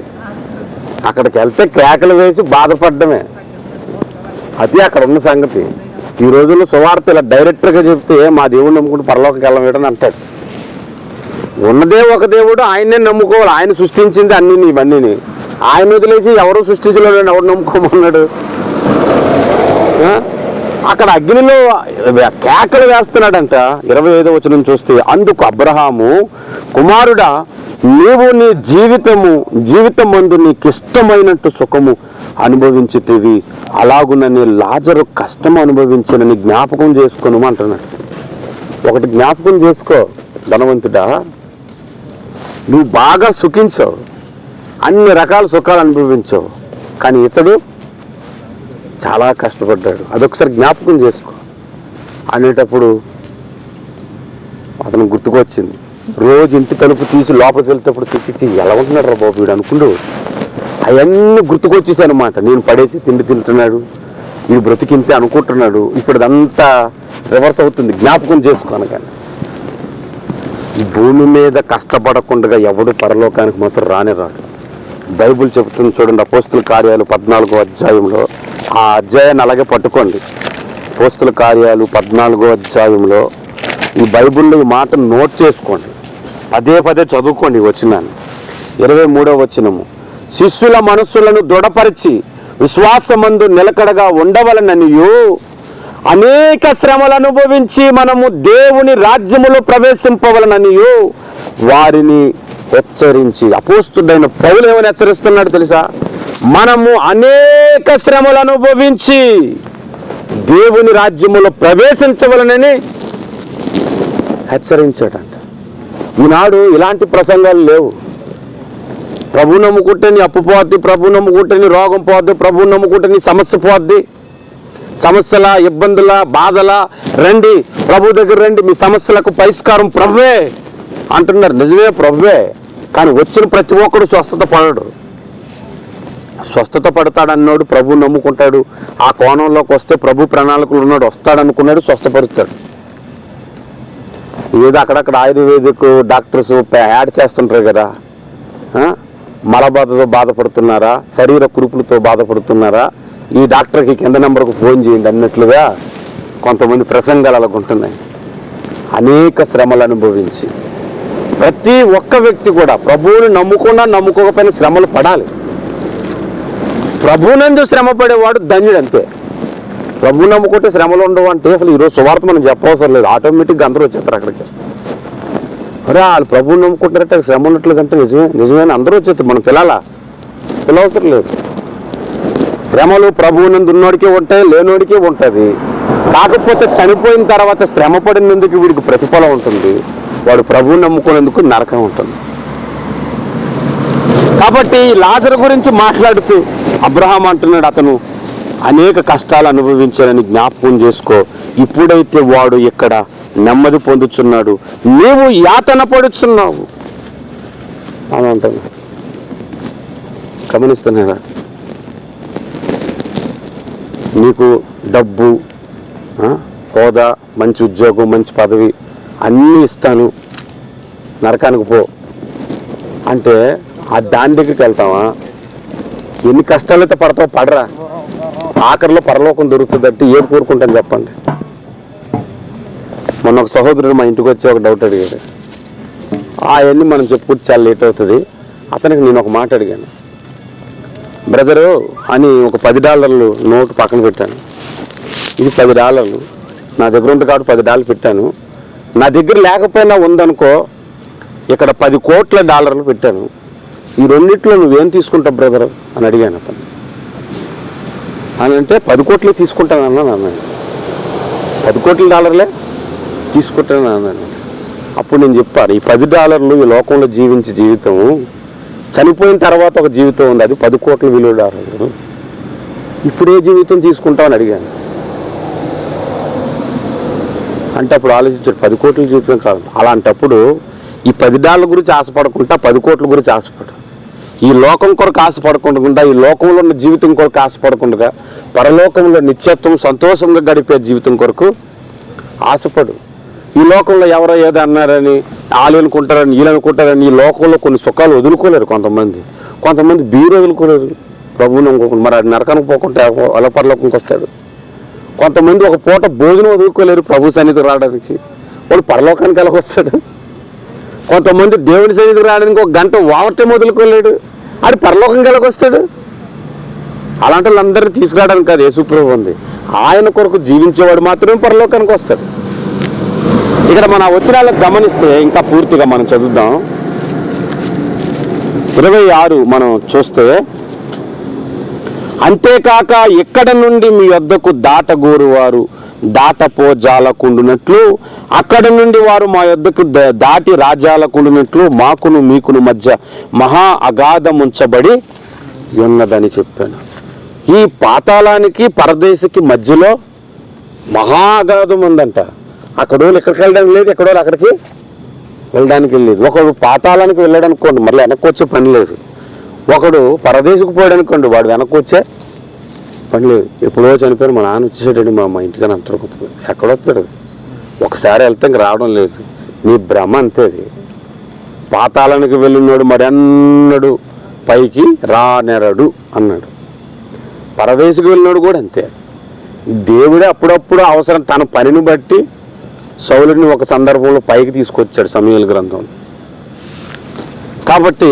అక్కడికి వెళ్తే కేకలు వేసి బాధపడ్డమే. అది అక్కడ ఉన్న సంగతి. ఈ రోజుల్లో సువార్త ఇలా డైరెక్ట్గా చెప్తే మా దేవుడు నమ్ముకుంటూ పరలోకకి వెళ్ళవేయడం అంటాడు. ఉన్నదే ఒక దేవుడు, ఆయన్నే నమ్ముకోవాలి. ఆయన సృష్టించింది అన్ని ఇవన్నీ. ఆయన వదిలేసి ఎవరు సృష్టించలేడు, ఎవరు నమ్ముకోమన్నాడు? అక్కడ అగ్నిలో కేకలు వేస్తున్నాడంట. 25వ వచనం చూస్తే, అందుకు అబ్రహాము, కుమారుడా, నీవు నీ జీవితమందు నీకిష్టమైనట్టు సుఖము అనుభవించితివి, అలాగునని లాజరు కష్టం అనుభవించనని జ్ఞాపకం చేసుకొను అంటున్నాడు. ఒకటి జ్ఞాపకం చేసుకో ధనవంతుడా, నువ్వు బాగా సుఖించావు, అన్ని రకాల సుఖాలు అనుభవించావు, కానీ ఇతడు చాలా కష్టపడ్డాడు. అదొకసారి జ్ఞాపకం చేసుకో అనేటప్పుడు అతను గుర్తుకొచ్చింది. రోజు ఇంటి తలుపు తీసి లోపలికి వెళ్తేప్పుడు తెచ్చి ఎలా ఉంటున్నాడు రా బాబు వీడు అనుకుంటూ అవన్నీ గుర్తుకొచ్చేసాయి అనమాట. నేను పడేసి తిండి తింటున్నాడు, వీడు బ్రతికింతే అనుకుంటున్నాడు. ఇప్పుడు అదంతా రివర్స్ అవుతుంది. జ్ఞాపకం చేసుకోనగానే ఈ భూమి మీద కష్టపడకుండా ఎవడు పరలోకానికి మాత్రం రానే రాడు. బైబుల్ చెబుతుంది చూడండి, అపోస్తుల కార్యాలు 14వ అధ్యాయంలో. ఆ అధ్యాయాన్ని అలాగే పట్టుకోండి. అపోస్తుల కార్యాలు 14వ అధ్యాయంలో ఈ బైబుల్లో ఈ మాటను నోట్ చేసుకోండి, పదే చదువుకోండి. వచనాన్ని 23వ వచనము, శిష్యుల మనస్సులను దృఢపరిచి విశ్వాసమందు నిలకడగా ఉండవలననియు అనేక శ్రమలు అనుభవించి మనము దేవుని రాజ్యములో ప్రవేశింపవలననియు వారిని హెచ్చరించి. అపోస్తుడైన పౌలు ఏమని హెచ్చరిస్తున్నాడు తెలుసా? మనము అనేక శ్రమలు అనుభవించి దేవుని రాజ్యములో ప్రవేశించవలనని హెచ్చరించాడంట. ఈనాడు ఇలాంటి ప్రసంగాలు లేవు. ప్రభు నమ్ముకుంటే నీ అప్పు పోద్ది, ప్రభు నమ్ముకుంటే నీ రోగం పోద్ది, ప్రభు నమ్ముకుంటే నీ సమస్య పోద్ది, సమస్యల ఇబ్బందుల బాధల రండి ప్రభు దగ్గర రండి, మీ సమస్యలకు పరిష్కారం ప్రభువే అంటున్నారు. నిజమే ప్రభువే, కానీ వచ్చిన ప్రతి ఒక్కడు స్వస్థత పడడు. స్వస్థత పడతాడన్నాడు, ప్రభు నమ్ముకుంటాడు. ఆ కోణంలోకి వస్తే ప్రభు ప్రణాళికలు ఉన్నాడు, వస్తాడనుకున్నాడు, స్వస్థపరుస్తాడు. ఏదో అక్కడక్కడ ఆయుర్వేదిక్ డాక్టర్స్ యాడ్ చేస్తుంటారు కదా, మలబాధతో బాధపడుతున్నారా, శరీర కురుపులతో బాధపడుతున్నారా, ఈ డాక్టర్కి కింద నెంబర్కు ఫోన్ చేయండి అన్నట్లుగా కొంతమంది ప్రసంగాలు అలాగుంటున్నాయి. అనేక శ్రమలు అనుభవించి ప్రతి ఒక్క వ్యక్తి కూడా ప్రభువుని నమ్ముకున్నా నమ్ముకోకపోయినా శ్రమలు పడాలి. ప్రభువునందు శ్రమ పడేవాడు ధన్యుడు, అంతే. ప్రభు నమ్ముకుంటే శ్రమలు ఉండవు అంటే అసలు ఈరోజు సువార్త మనం చెప్పవసరం లేదు, ఆటోమేటిక్గా అందరూ వచ్చేస్తారు అక్కడికి. అరే వాళ్ళు ప్రభువుని నమ్ముకుంటారంటే శ్రమ ఉన్నట్లేదంటే నిజమైన అందరూ వచ్చేస్తారు. మనం పిలవసరం లేదు. శ్రమలు ప్రభువునందు ఉన్నోడికి ఉంటాయి, లేనోడికి ఉంటుంది. కాకపోతే చనిపోయిన తర్వాత శ్రమ పడినందుకు వీడికి ప్రతిఫలం ఉంటుంది, వాడు ప్రభువుని నమ్ముకునేందుకు నరకం ఉంటుంది. కాబట్టి లాజరు గురించి మాట్లాడుతూ అబ్రహాం అంటున్నాడు, అతను అనేక కష్టాలు అనుభవించాలని జ్ఞాపకం చేసుకో. ఇప్పుడైతే వాడు ఇక్కడ నెమ్మది పొందుచున్నాడు, నీవు యాతన పడుచున్నావు అని అంటాను. గమనిస్తున్నారా? నీకు డబ్బు, హోదా, మంచి ఉద్యోగం, మంచి పదవి అన్నీ ఇస్తాను, నరకానికి పో అంటే ఆ దాని దగ్గరికి వెళ్తావా? ఎన్ని కష్టాలైతే పడతావు, పడరా. ఆఖరిలో పరలోకం దొరుకుతుందంటే ఏం కోరుకుంటాను చెప్పండి. మొన్న ఒక సహోదరుడు మా ఇంటికి వచ్చి ఒక డౌట్ అడిగాడు. అవన్నీ మనం చెప్పుకుంటే చాలా లేట్ అవుతుంది. అతనికి నేను ఒక మాట అడిగాను. బ్రదరు అని ఒక $10 నోటు పక్కన పెట్టాను. ఇది $10 నా దగ్గర ఉంది కాబట్టి $10 పెట్టాను. నా దగ్గర లేకపోయినా ఉందనుకో, ఇక్కడ $10 కోట్ల పెట్టాను. ఈ రెండిట్లో నువ్వేం తీసుకుంటావు బ్రదర్ అని అడిగాను అతను. అని అంటే 10 కోట్లు తీసుకుంటానన్నా అన్నాను. $10 కోట్ల తీసుకుంటాను అన్నాను. అప్పుడు నేను చెప్పాను, ఈ $10 ఈ లోకంలో జీవించే జీవితం, చనిపోయిన తర్వాత ఒక జీవితం ఉంది, అది $10 కోట్ల విలువ డాలర్లు. ఇప్పుడు ఏ జీవితం తీసుకుంటామని అడిగాను. అంటే అప్పుడు ఆలోచించాడు, 10 కోట్ల జీవితం కాదు. అలాంటప్పుడు ఈ $10 గురించి ఆశపడకుండా 10 కోట్ల గురించి ఆశపడు. ఈ లోకం కొరకు ఆశపడకుండా, ఈ లోకంలో ఉన్న జీవితం కొరకు ఆశపడకుండా, పరలోకంలో నిత్యత్వం సంతోషంగా గడిపే జీవితం కొరకు ఆశపడు. ఈ లోకంలో ఎవరో ఏదో అన్నారని, వాళ్ళు అనుకుంటారని, వీళ్ళు అనుకుంటారని ఈ లోకంలో కొన్ని సుఖాలు వదులుకోలేరు కొంతమంది బీరు వదులుకోలేరు ప్రభువుని అనుకోకుండా. మరి అది నరకానికి పోకుండా అలా పరలోకంకి వస్తాడు. కొంతమంది ఒక పూట భోజనం వదులుకోలేరు ప్రభు సన్నిధికి రావడానికి, వాడు పరలోకానికి ఎలాగొస్తాడు. కొంతమంది దేవుని సన్నిధికి రావడానికి 1 గంట వావటం వదులుకోలేడు, అది పరలోకంకి ఎలాగొస్తాడు. అలాంటి వాళ్ళందరినీ తీసుకురావడానికి కాదు యేసు ప్రభు ఉంది, ఆయన కొరకు జీవించేవాడు మాత్రమే పరలోకానికి వస్తాడు. ఇక్కడ మన వచనాలకు గమనిస్తే ఇంకా పూర్తిగా మనం చదువుదాం. 26 మనం చూస్తే, అంతేకాక ఇక్కడ నుండి మీ వద్దకు దాటగోరువారు దాటపోజాలకుండునట్లు, అక్కడ నుండి వారు మా యొద్దకు దాటి రాజాలకుండునట్లు మాకును మీకును మధ్య మహా అగాధం ఉంచబడి ఉన్నదని చెప్పాను. ఈ పాతాళానికి పరదేశికి మధ్యలో మహా అగాధం ఉందంట. అక్కడ వాళ్ళు ఎక్కడికి వెళ్ళడానికి లేదు, ఎక్కడో అక్కడికి వెళ్ళడానికి లేదు. ఒకడు పాతాళానికి వెళ్ళాడు అనుకోండి, మళ్ళీ వెనక్కి వచ్చే పని లేదు. ఒకడు పరదేశకు పోయాడు అనుకోండి, వాడు వెనక్కి వచ్చే పని లేదు. ఎప్పుడో చనిపోయారు, మా నాన్న వచ్చేసాడండి మా ఇంటికని అంటారు. ఎక్కడొస్తాడు? ఒకసారి వెళ్తే ఇంక రావడం లేదు. నీ భ్రమ అంతే. అది పాతాళానికి వెళ్ళినాడు మరి అన్నాడు, పైకి రానెరడు అన్నాడు. పరదేశకు వెళ్ళినాడు కూడా అంతే. దేవుడే అప్పుడప్పుడు అవసరం తన పనిని బట్టి సౌలుని ఒక సందర్భంలో పైకి తీసుకొచ్చాడు సమూయేలు గ్రంథం. కాబట్టి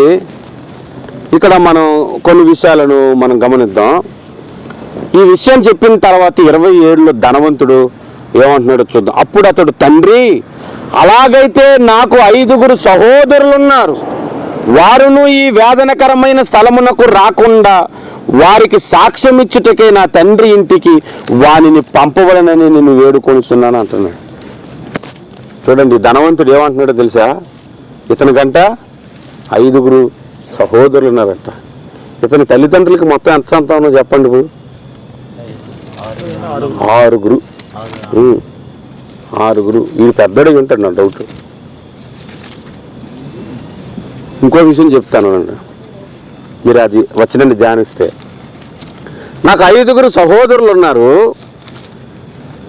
ఇక్కడ మనం కొన్ని విషయాలను మనం గమనిద్దాం. ఈ విషయం చెప్పిన తర్వాత 27లో ధనవంతుడు ఏమంటున్నాడో చూద్దాం. అప్పుడు అతడు, తండ్రి, అలాగైతే నాకు 5 సహోదరులున్నారు, వారును ఈ వేదనకరమైన స్థలమునకు రాకుండా వారికి సాక్ష్యం ఇచ్చుటకే నా తండ్రి ఇంటికి వానిని పంపవలనని నేను వేడుకొనిస్తున్నాను అంటున్నాడు. చూడండి, ధనవంతుడు ఏమంటున్నాడో తెలుసా? ఇతనికంట 5 సహోదరులు ఉన్నారంట. ఇతని తల్లిదండ్రులకి మొత్తం ఎంత సంతానం చెప్పండి? 6. వీడు పెద్దడు ఉంటాడు నా డౌట్. ఇంకో విషయం చెప్తాను అండి, మీరు అది వచ్చినండి ధ్యానిస్తే. నాకు 5 సహోదరులు ఉన్నారు,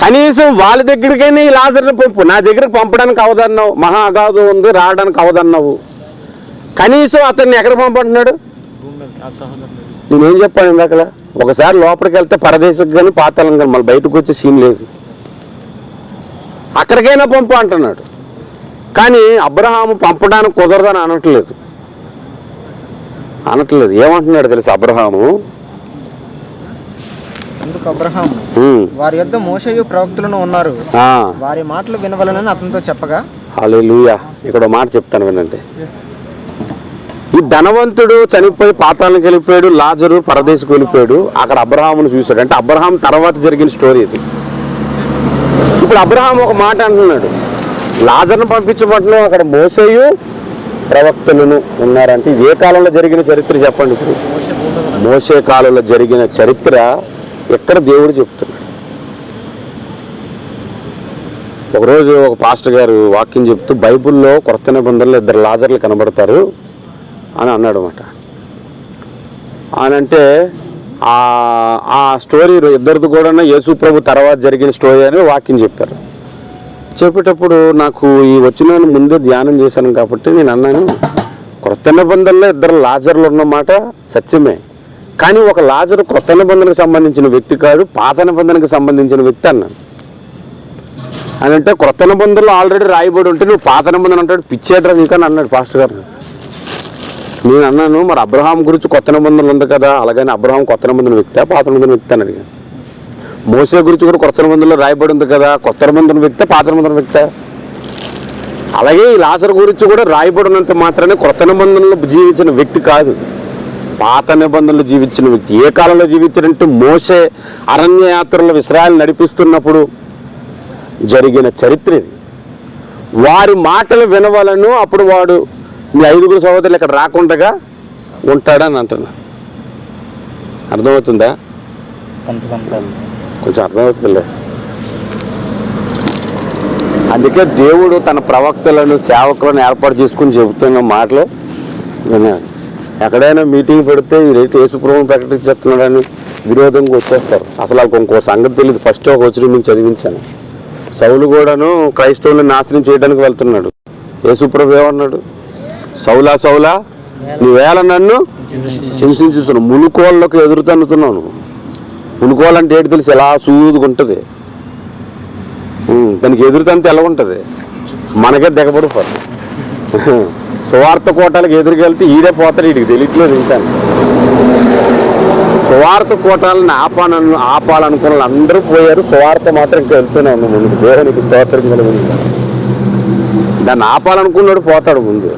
కనీసం వాళ్ళ దగ్గరికైనా ఈ లాజరుని పంపు. నా దగ్గరికి పంపడానికి అవదన్నావు, మహా అగాధం ఉంది, రావడానికి అవదన్నావు. కనీసం అతన్ని ఎక్కడ పంపంటున్నాడు? నేనేం చెప్పాను ఇందాక? ఒకసారి లోపలికి వెళ్తే పరదేశకు కానీ పాతాళం కానీ మళ్ళీ బయటకు వచ్చే సీన్ లేదు, అక్కడికైనా పంపు అంటున్నాడు. కానీ అబ్రహాము పంపడానికి కుదరదని అనట్లేదు. ఏమంటున్నాడు తెలుసు అబ్రహాము? అందుకు అబ్రహాము ఉమ్. వారి యొద్ద మోషేయు ప్రవక్తలను ఉన్నారు, ఆ, వారి మాటలు వినవలనని అతనితో చెప్పగా. హల్లెలూయా. ఇక్కడ ఒక మాట చెప్తాను వినండి. ఈ ధనవంతుడు చనిపోయి పాతాళానికి వెళ్ళిపోయాడు, లాజరు పరదేశకు వెళ్ళిపోయాడు. అక్కడ అబ్రహామును చూశాడు. అంటే అబ్రహాం తర్వాత జరిగిన స్టోరీ ఇది. ఇప్పుడు అబ్రహాం ఒక మాట అంటున్నాడు, లాజర్ను పంపించబట్టను అక్కడ మోషేయు ప్రవక్తలను ఉన్నారంటే ఏ కాలంలో జరిగిన చరిత్ర చెప్పండి. ఇప్పుడు మోషే కాలంలో జరిగిన చరిత్ర ఎక్కడ దేవుడు చెప్తున్నాడు. ఒకరోజు ఒక పాస్టర్ గారు వాక్యం చెప్తూ బైబిల్లో కొత్త నిబంధనలో 2 లాజర్లు కనబడతారు అని అన్నాడు అన్నమాట. అనంటే ఆ స్టోరీ ఇద్దరిది కూడా యేసు ప్రభు తర్వాత జరిగిన స్టోరీ అని వాక్యం చెప్పారు. చెప్పేటప్పుడు నాకు ఈ వచ్చిన ముందే ధ్యానం చేశాను కాబట్టి నేను అన్నాను, కొత్త నిబంధనలో 2 లాజర్లు ఉన్నమాట సత్యమే, కానీ ఒక లాజరు కొత్త నిబంధనకు సంబంధించిన వ్యక్తి కాదు, పాత నిబంధనకు సంబంధించిన వ్యక్తి అన్నాను. అని అంటే కొత్త నిబంధనలు ఆల్రెడీ రాయబడి ఉంటే నువ్వు పాత నిబంధన అంటాడు, పిచ్చేట్రా నీకని అన్నాడు పాస్టర్ గారు. నేను అన్నాను, మరి అబ్రహాం గురించి కొత్త నిబంధనలు ఉంది కదా, అలాగని అబ్రహాం కొత్త నిబంధన వ్యక్తి పాత నిబంధన వ్యక్తి అని అడిగాను. మోసే గురించి కూడా కొత్త నిబంధనలో రాయబడి ఉంది కదా, కొత్త నిబంధన వ్యక్తి పాత నిబంధన వ్యక్తి. అలాగే ఈ లాజరు గురించి కూడా రాయబడినంత మాత్రమే కొత్త నిబంధనలో జీవించిన వ్యక్తి కాదు, పాత నిబంధనలు జీవించిన వ్యక్తి. ఏ కాలంలో జీవించాడంటే మోసే అరణ్య యాత్రలో ఇశ్రాయేలు నడిపిస్తున్నప్పుడు జరిగిన చరిత్ర ఇది. వారి మాటలు వినవలను, అప్పుడు వాడు మీ 5 సహోదరులు ఇక్కడ రాకుండా ఉంటాడని అంటున్నా. అర్థమవుతుందా? కొంచెం అర్థమవుతుందిలే. అందుకే దేవుడు తన ప్రవక్తలను సేవకులను ఏర్పాటు చేసుకుని చెబుతున్న మాటలు విన్నాడు. ఎక్కడైనా మీటింగ్ పెడితే ఈ రేటు యేసుప్రభువుని ప్రకటించేస్తున్నాడని విరోధంగా వచ్చేస్తారు. అసలు వాళ్ళకి ఇంకో సంగతి తెలియదు. ఫస్ట్ ఒక వచ్చిన నుంచి చదివించాను. సౌలు కూడాను క్రైస్తవులను నాశనం చేయడానికి వెళ్తున్నాడు. యేసుప్రభు ఏమన్నాడు, సౌలా సౌలా నువ్వేళ నన్ను హింసించుతున్నావు, మునుకోళ్ళకు ఎదురుతన్నుతున్నావు. మునుకోవాలంటే ఏంటి తెలిసి ఎలా సూదుగా ఉంటుంది, దానికి ఎదురుతంతే ఎలా ఉంటుంది, మనకే దిగబడిపోతుంది. సువార్త కోటాలకు ఎదురుకెళ్తే ఈడే పోతాడు, వీడికి తెలియట్లేదు. ఇంకా సువార్త కోటాలను ఆపాలనుకున్న వాళ్ళు అందరూ పోయారు, సువార్త మాత్రం ఇంకా వెళ్తూనే ఉంది ముందుకు. దేవునికి స్తోత్రం కలుగుతుంది. దాన్ని ఆపాలనుకున్నాడు పోతాడు ముందు.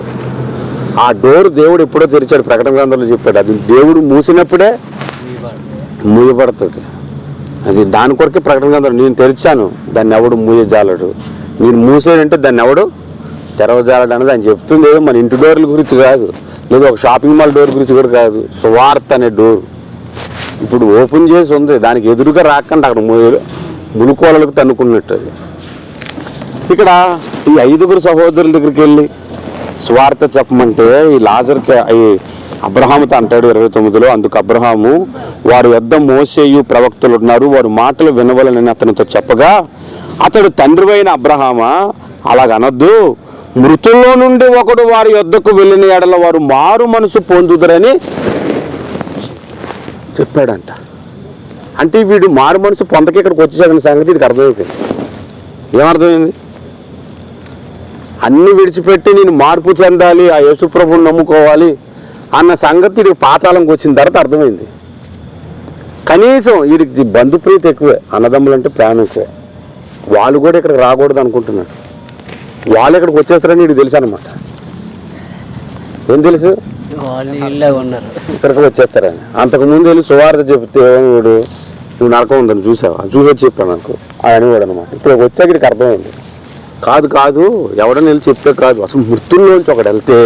ఆ డోర్ దేవుడు ఎప్పుడో తెరిచాడు, ప్రకటన గ్రంథంలో చెప్పాడు. అది దేవుడు మూసినప్పుడే మూయబడుతుంది. అది దాని కొరకే ప్రకటన గ్రంథం, నేను తెరిచాను దాన్ని ఎవడు మూయజాలడు, నేను మూసేయంటే దాన్ని ఎవడు తెరవజాలడు అనేది ఆయన చెప్తుంది. ఏదో మన ఇంటి డోర్ల గురించి కాదు, లేదు ఒక షాపింగ్ మాల్ డోర్ గురించి కూడా కాదు, సువార్త అనే డోర్ ఇప్పుడు ఓపెన్ చేసి ఉంది. దానికి ఎదురుగా రాకుండా అక్కడ మునుకోలకు తన్నుకున్నట్టు. ఇక్కడ ఈ 5 సహోదరుల దగ్గరికి వెళ్ళి స్వార్థ చెప్పమంటే ఈ లాజర్కి అబ్రహాముతో అంటాడు 29లో. అందుకు అబ్రహాము వారి వద్ద మోసేయు ప్రవక్తలు ఉన్నారు, వారి మాటలు వినవలనని అతనితో చెప్పగా, అతడు తండ్రివైన అబ్రహామా అలాగనొద్దు, మృతుల్లో నుండి ఒకడు వారి యొద్దకు వెళ్ళిన ఎడల వారు మారు మనసు పొందుదరని చెప్పాడంట. అంటే వీడు మారు మనసు పొందకి ఇక్కడికి వచ్చేసాడని సంగతి వీడికి అర్థమైపోయింది. ఏమర్థమైంది? అన్ని విడిచిపెట్టి నేను మార్పు చెందాలి, ఆ యేసుప్రభుని నమ్ముకోవాలి అన్న సంగతి వీడికి పాతాళంకి వచ్చిన తర్వాత అర్థమైంది. కనీసం వీడికి బంధుప్రీతి ఎక్కువే, అన్నదమ్ములు అంటే ప్రాణం ఎక్కువే. వాళ్ళు కూడా ఇక్కడికి రాకూడదు అనుకుంటున్నాడు. వాళ్ళు ఇక్కడికి వచ్చేస్తారని వీడికి తెలుసు అనమాట. ఏం తెలుసు? ఇక్కడికి వచ్చేస్తారని. అంతకుముందు వెళ్ళి సువార్త చెప్తే వీడు నువ్వు నరకం ఉందని చూసావా, చూసే చెప్పాను నాకు అని వాడు అనమాట. ఇక్కడికి వచ్చాక వీడికి అర్థమైంది. కాదు ఎవడని వెళ్ళి చెప్తే కాదు, అసలు మృతుల్లోంచి ఒకడు వెళ్తే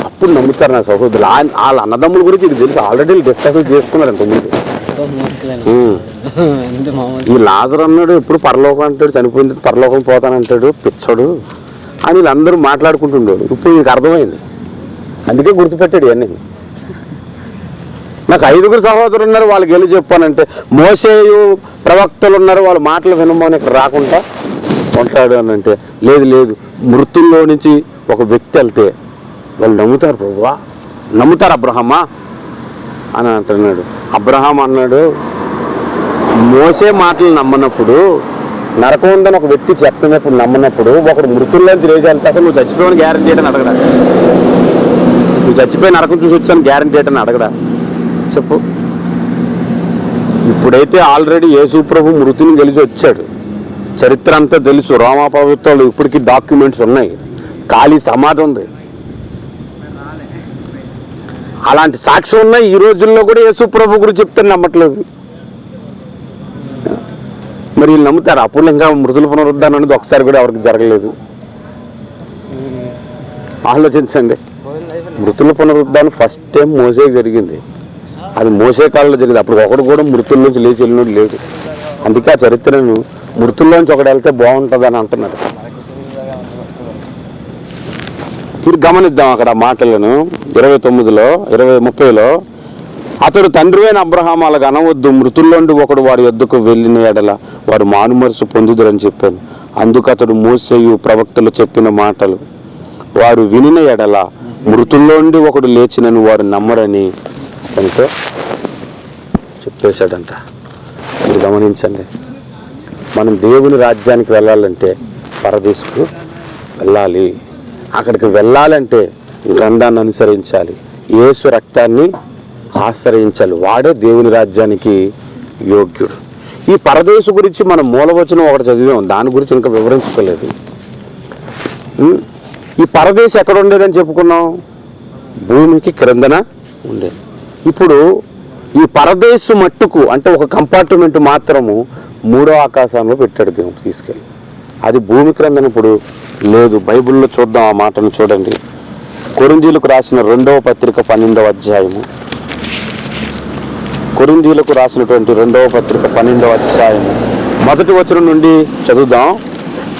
అప్పుడు నమ్ముతారు నా సహోదరులు. వాళ్ళ అన్నదమ్ముల గురించి ఇది తెలుసు, ఆల్రెడీ డిస్కస్ చేసుకున్నారు అంతకుముందు. ఈ లాజర్ అన్నాడు ఎప్పుడు పరలోకం అంటాడు, చనిపోయింది పరలోకం పోతానంటాడు, పిచ్చడు అని వీళ్ళందరూ మాట్లాడుకుంటుండేవాడు. ఇప్పుడు నీకు అర్థమైంది, అందుకే గుర్తుపెట్టాడు ఇవన్నీ. నాకు 5 సహోదరులు ఉన్నారు, వాళ్ళకి వెళ్ళి చెప్పానంటే మోసేయు ప్రవక్తలు ఉన్నారు, వాళ్ళ మాటలు వినమని ఇక్కడ రాకుండా ఉంటాడు అని అంటే, లేదు మృతుల్లో నుంచి ఒక వ్యక్తి వెళ్తే వాళ్ళు నమ్ముతారు ప్రభువా, నమ్ముతారు అబ్రహామా అని అంటున్నాడు. అబ్రహాం అన్నాడు, మోసే మాటలు నమ్మనప్పుడు, నరకం ఉందని ఒక వ్యక్తి చెప్పినప్పుడు నమ్మనప్పుడు, ఒకడు మృతుల్లోంచి లేచాలి. అసలు నువ్వు చచ్చిపోయిన గ్యారంటీ ఏంటని అడగడా? నువ్వు చచ్చిపోయి నరకం చూసి వచ్చాను గ్యారంటీ ఏంటని అడగడా? చెప్పు. ఇప్పుడైతే ఆల్రెడీ యేసు ప్రభు మృతిని గెలిచి వచ్చాడు, చరిత్ర అంతా తెలుసు, రోమా ప్రభుత్వాలు ఇప్పటికీ డాక్యుమెంట్స్ ఉన్నాయి, ఖాళీ సమాధి ఉంది. అలాంటి సాక్ష్యం ఉన్నాయి. ఈ రోజుల్లో కూడా యేసు ప్రభు గురించి చెప్తే నమ్మట్లేదు. మరి వీళ్ళు నమ్ముతారు? అప్పుడు ఇంకా మృతుల పునరుద్ధానం అనేది ఒకసారి కూడా ఎవరికి జరగలేదు. ఆలోచించండి, మృతుల పునరుద్ధానం ఫస్ట్ టైం మోసేకి జరిగింది. అది మోసే కాలంలో జరిగింది. అప్పుడు ఒకడు కూడా మృతుల నుంచి లేచి వెళ్ళినోడు లేదు. అందుకే ఆ చరిత్రను మృతుల్లోంచి ఒకడు వెళ్తే బాగుంటుంది అని అంటున్నారు. మీరు గమనిద్దాం అక్కడ మాటలను 29లో 30లో, అతడు తండ్రి అయిన అబ్రహాం అలాగ అనవద్దు, మృతుల్లోండి ఒకడు వారి యొద్దకు వెళ్ళిన ఎడల వారు మానుమరుసు పొందుదురని చెప్పాను. అందుకు అతడు మోసేయు ప్రవక్తలు చెప్పిన మాటలు వారు వినిన ఎడల మృతుల్లోండి ఒకడు లేచినని వారు నమ్మరని అతనితో చెప్పేశాడంట. మీరు గమనించండి, మనం దేవుని రాజ్యానికి వెళ్ళాలంటే పరదేశుకు వెళ్ళాలి. అక్కడికి వెళ్ళాలంటే గ్రంథాన్ని అనుసరించాలి, యేసు రక్తాన్ని ఆశ్రయించాలి. వాడే దేవుని రాజ్యానికి యోగ్యుడు. ఈ పరదేశు గురించి మనం మూలవచనం ఒకటి చదివాం, దాని గురించి ఇంకా వివరించుకోలేదు. ఈ పరదేశం ఎక్కడ ఉండేదని చెప్పుకున్నాం? భూమికి క్రిందన ఉండేది. ఇప్పుడు ఈ పరదేశు మట్టుకు అంటే ఒక కంపార్ట్మెంట్ మాత్రము 3వ ఆకాశంలో పెట్టాడు దేవుడు తీసుకెళ్ళి. అది భూమి క్రిందన ఇప్పుడు లేదు. బైబిల్లో చూద్దాం, ఆ మాటను చూడండి. కొరింథీయులకు రాసిన 2వ పత్రిక 12వ అధ్యాయము. కొరింథీయులకు రాసినటువంటి 2వ పత్రిక 12వ అధ్యాయము 1వ వచనం నుండి చదువుదాం.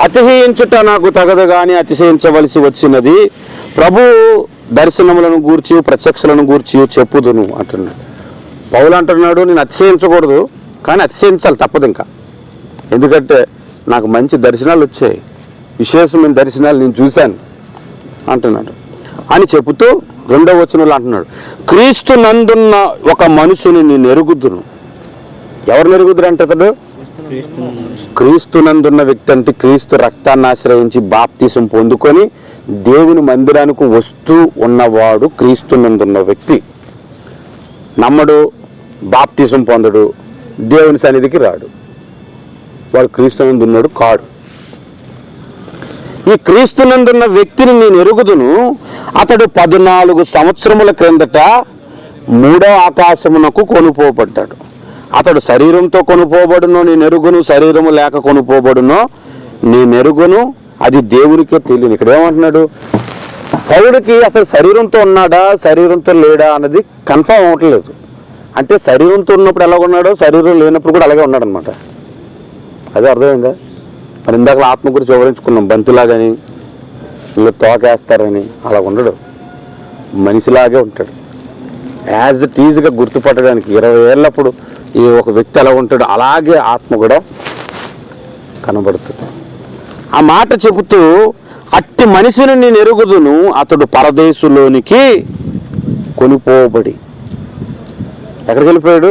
అతిశయించుట నాకు తగదు గాని అతిశయించవలసి వచ్చినది, ప్రభు దర్శనములను గూర్చి ప్రత్యక్షలను గూర్చి చెప్పుదును అంటున్నాడు. పౌలు అంటున్నాడు, నేను అతిశయించకూడదు కానీ అతిశయించాలి, తప్పదు ఇంకా. ఎందుకంటే నాకు మంచి దర్శనాలు వచ్చాయి, విశేషమైన దర్శనాలు నేను చూశాను అంటున్నాడు. అని చెబుతూ 2వ వచనంలో అంటున్నాడు, క్రీస్తు నందున్న ఒక మనుషుని నేను ఎరుగుదును. ఎవరిని ఎరుగుదురు అంటే అతడు? క్రీస్తు నందున్న వ్యక్తి అంటే క్రీస్తు రక్తాన్ని ఆశ్రయించి బాప్తిసం పొందుకొని దేవుని మందిరానికి వస్తూ ఉన్నవాడు క్రీస్తు నందున్న వ్యక్తి. నమ్మడు, బాప్తిసం పొందడు, దేవుని సన్నిధికి రాడు, వాడు క్రీస్తునందున్నాడు కాడు. ఈ క్రీస్తునందున్న వ్యక్తిని నేను ఎరుగుదును, అతడు 14 సంవత్సరముల క్రిందట 3వ ఆకాశమునకు కొనుపోబడ్డాడు. అతడు శరీరంతో కొనుపోబడునో నేను ఎరుగును, శరీరము లేక కొనుపోబడునో నేను ఎరుగును, అది దేవునికే తెలియదు. ఇక్కడ ఏమంటున్నాడు? పౌలుడికి అసలు శరీరంతో ఉన్నాడా శరీరంతో లేడా అన్నది కన్ఫర్మ్ అవ్వట్లేదు. అంటే శరీరంతో ఉన్నప్పుడు ఎలా ఉన్నాడో శరీరం లేనప్పుడు కూడా అలాగే ఉన్నాడు అనమాట. అదే అర్థమైందా? మరి ఇందాక ఆత్మ గురించి వివరించుకున్నాం, బంతిలాగని వీళ్ళు తోకేస్తారని. అలా ఉండడు, మనిషిలాగే ఉంటాడు. యాజ్ ఇట్ ఈజ్గా గుర్తుపట్టడానికి 20 ఏళ్ళప్పుడు ఈ ఒక వ్యక్తి ఎలా ఉంటాడో అలాగే ఆత్మ కూడా కనబడుతుంది. ఆ మాట చెబుతూ, అట్టి మనిషిని నేను ఎరుగుదును, అతడు పరదేశులోనికి కొనిపోబడి. ఎక్కడికి వెళ్ళిపోయాడు?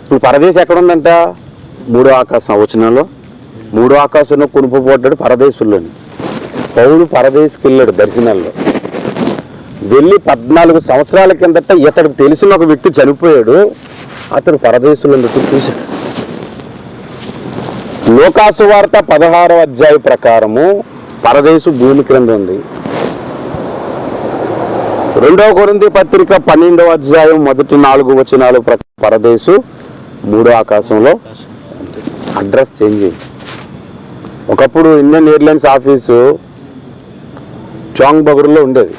ఇప్పుడు పరదేశం ఎక్కడ ఉందంట? 3వ ఆకాశం. వచనంలో 3వ ఆకాశంలో కొనుపోబడ్డాడు పరదేశుల్లోని. పౌలు పరదేశకు వెళ్ళాడు దర్శనాల్లో. వెళ్ళి 14 సంవత్సరాల కిందట ఇతడికి తెలిసిన ఒక వ్యక్తి చనిపోయాడు, అతడు పరదేశంలో చూశాడు. లోకాసు వార్త 16వ అధ్యాయ ప్రకారము పరదేశు భూమి క్రింద ఉంది. 2వ కొరింథీ పత్రిక 12వ అధ్యాయం మొదటి 4 వచనాలు పరదేశు 3వ ఆకాశంలో. అడ్రస్ చేంజ్ అయింది. ఒకప్పుడు ఇండియన్ ఎయిర్లైన్స్ ఆఫీసు చాంగ్ బగర్లో ఉండేది,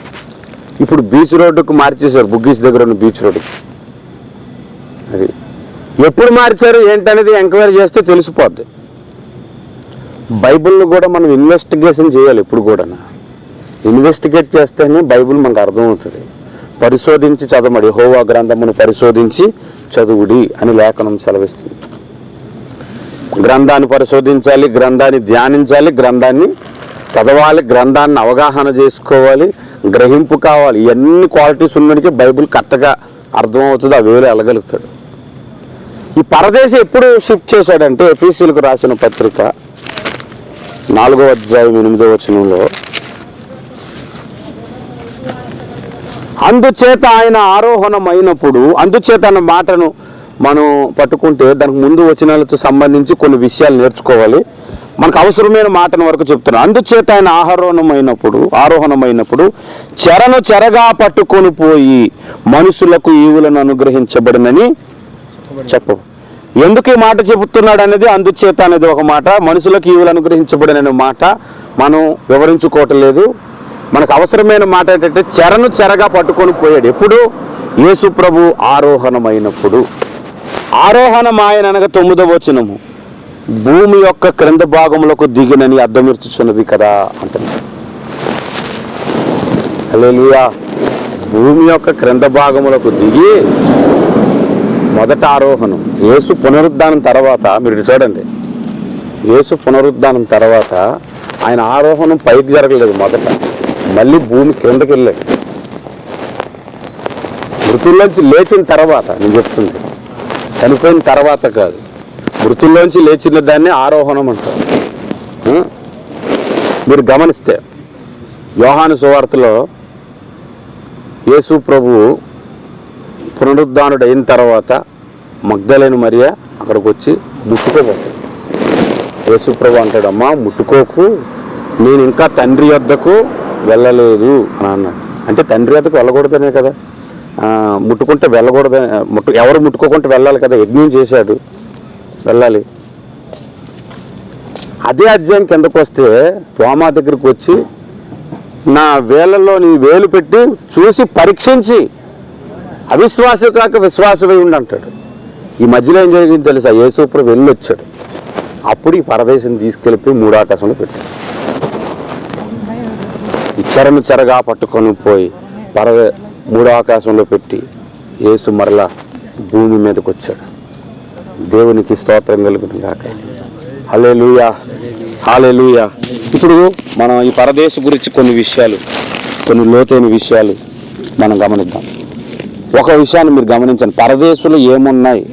ఇప్పుడు బీచ్ రోడ్డుకు మార్చేశారు, బుగ్గీస్ దగ్గర ఉన్న బీచ్ రోడ్డుకి. అది ఎప్పుడు మార్చారు ఏంటనేది ఎంక్వైరీ చేస్తే తెలిసిపోద్ది. బైబిల్ని కూడా మనం ఇన్వెస్టిగేషన్ చేయాలి. ఇప్పుడు కూడా ఇన్వెస్టిగేట్ చేస్తేనే బైబిల్ మనకు అర్థమవుతుంది. పరిశోధించి చదవమడి, యెహోవా గ్రంథమును పరిశోధించి చదువుడి అని లేఖనం సెలవిస్తుంది. గ్రంథాన్ని పరిశోధించాలి, గ్రంథాన్ని ధ్యానించాలి, గ్రంథాన్ని చదవాలి, గ్రంథాన్ని అవగాహన చేసుకోవాలి, గ్రహింపు కావాలి. ఇవన్నీ క్వాలిటీస్ ఉన్నడికి బైబిల్ కరెక్ట్గా అర్థమవుతుంది, ఆ వేలు వెళ్ళగలుగుతాడు. ఈ పరదేశం ఎప్పుడు షిఫ్ట్ చేశాడంటే ఎఫెసీయులకు రాసిన పత్రిక 4వ అధ్యాయం 8వ వచనంలో, అందుచేత ఆయన ఆరోహణమైనప్పుడు, అందుచేత అన్న మాటను మనం పట్టుకుంటే దానికి ముందు వచనాలతో సంబంధించి కొన్ని విషయాలు నేర్చుకోవాలి. మనకు అవసరమైన మాటను వరకు చెప్తున్నాను. అందుచేత ఆయన ఆరోహణమైనప్పుడు చెరను చెరగా పట్టుకొని పోయి మనుషులకు ఈవులను అనుగ్రహించబడినని చెప్పు. ఎందుకు ఈ మాట చెబుతున్నాడు అనేది, అందుచేత అనేది ఒక మాట, మనుషులకు ఈవులు అనుగ్రహించబడిన మాట మనం వివరించుకోవటం లేదు. మనకు అవసరమైన మాట ఏంటంటే చెరను చెరగా పట్టుకొని పోయాడు. ఎప్పుడు? యేసు ప్రభు ఆరోహణమైనప్పుడు. ఆరోహణమాయన అనగా 9వ వచనము, భూమి యొక్క క్రింద భాగములకు దిగినని అర్థమిర్చుచున్నది కదా అంటున్నాడు. హల్లెలూయా. భూమి యొక్క క్రింద భాగములకు దిగి మొదట ఆరోహణం. యేసు పునరుద్ధానం తర్వాత మీరు చూడండి, యేసు పునరుద్ధానం తర్వాత ఆయన ఆరోహణం పైకి జరగలేదు. మొదట మళ్ళీ భూమి క్రిందకి వెళ్ళాడు. మృతుల్లోంచి లేచిన తర్వాత, నేను చెప్తుంది చనిపోయిన తర్వాత కాదు, మృతుల్లోంచి లేచిన దాన్ని ఆరోహణం అంటారు. మీరు గమనిస్తే యోహాను సువార్తలో యేసు ప్రభువు పునరుద్ధానుడు అయిన తర్వాత మగ్దలేని మరియ అక్కడికి వచ్చి ముట్టుకోబోతాడు. యేసు ప్రభు అంటాడు, అమ్మా ముట్టుకోకు, నేను ఇంకా తండ్రి వద్దకు వెళ్ళలేదు అని అన్నాడు. అంటే తండ్రి వద్దకు వెళ్ళకూడదనే కదా, ముట్టుకుంటే వెళ్ళకూడదని, ఎవరు ముట్టుకోకుంటే వెళ్ళాలి కదా, యజ్ఞం చేశాడు, వెళ్ళాలి. అదే అధ్యాయం కిందకు వస్తే తోమా దగ్గరికి వచ్చి నా వేళ్ళలో నీ వేలు పెట్టి చూసి పరీక్షించి అవిశ్వాసం కాక విశ్వాసమై ఉండి అంటాడు. ఈ మధ్యలో ఏం జరిగింది తెలుసా? యేసు ప్రభు వెళ్ళి వచ్చాడు. అప్పుడు ఈ పరదేశం తీసుకెళ్ళిపోయి 3వ ఆకాశంలో పెట్టాడు. ఈ చెరను చెరగా పట్టుకొని పోయి 3వ ఆకాశంలో పెట్టి యేసు మరలా భూమి మీదకి వచ్చాడు. దేవునికి స్తోత్రం కలుగును గాక. హల్లెలూయా, హల్లెలూయా. ఇప్పుడు మనం ఈ పరదేశం గురించి కొన్ని విషయాలు, కొన్ని లోతైన విషయాలు మనం గమనిద్దాం. ఒక విషయాన్ని మీరు గమనించండి, పరదేశంలో ఏమున్నాయి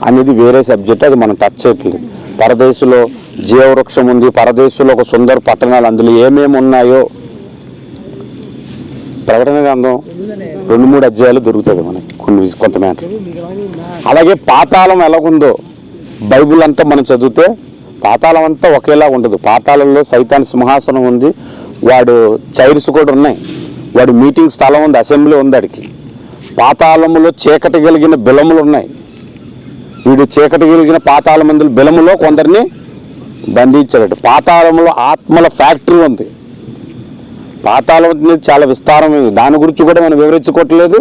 అనేది వేరే సబ్జెక్ట్, అది మనం టచ్ చేయట్లేదు. పరదేశంలో జీవవృక్షం ఉంది, పరదేశంలో ఒక సుందర పట్టణాలు, అందులో ఏమేమి ఉన్నాయో ప్రకటన గ్రంథం 2-3 అధ్యాయాలు దొరుకుతుంది మనకి కొంత మ్యాటర్. అలాగే పాతాళం ఎలాగుందో బైబిల్ అంతా మనం చదివితే పాతాళం అంతా ఒకేలా ఉండదు. పాతాళంలో సైతాన్ సింహాసనం ఉంది, వాడు చైర్స్ కూడా ఉన్నాయి, వాడి మీటింగ్ స్థలం ఉంది, అసెంబ్లీ ఉంది వాడికి. పాతాళములో చీకటి కలిగిన బిలములు ఉన్నాయి. వీడు చీకటి కలిగిన పాతాళ మందుల బిలములో కొందరిని బంధించాడు. పాతాళంలో ఆత్మల ఫ్యాక్టరీ ఉంది. పాతాళం అనేది చాలా విస్తారమైంది, దాని గురించి కూడా మనం వివరించుకోవట్లేదు.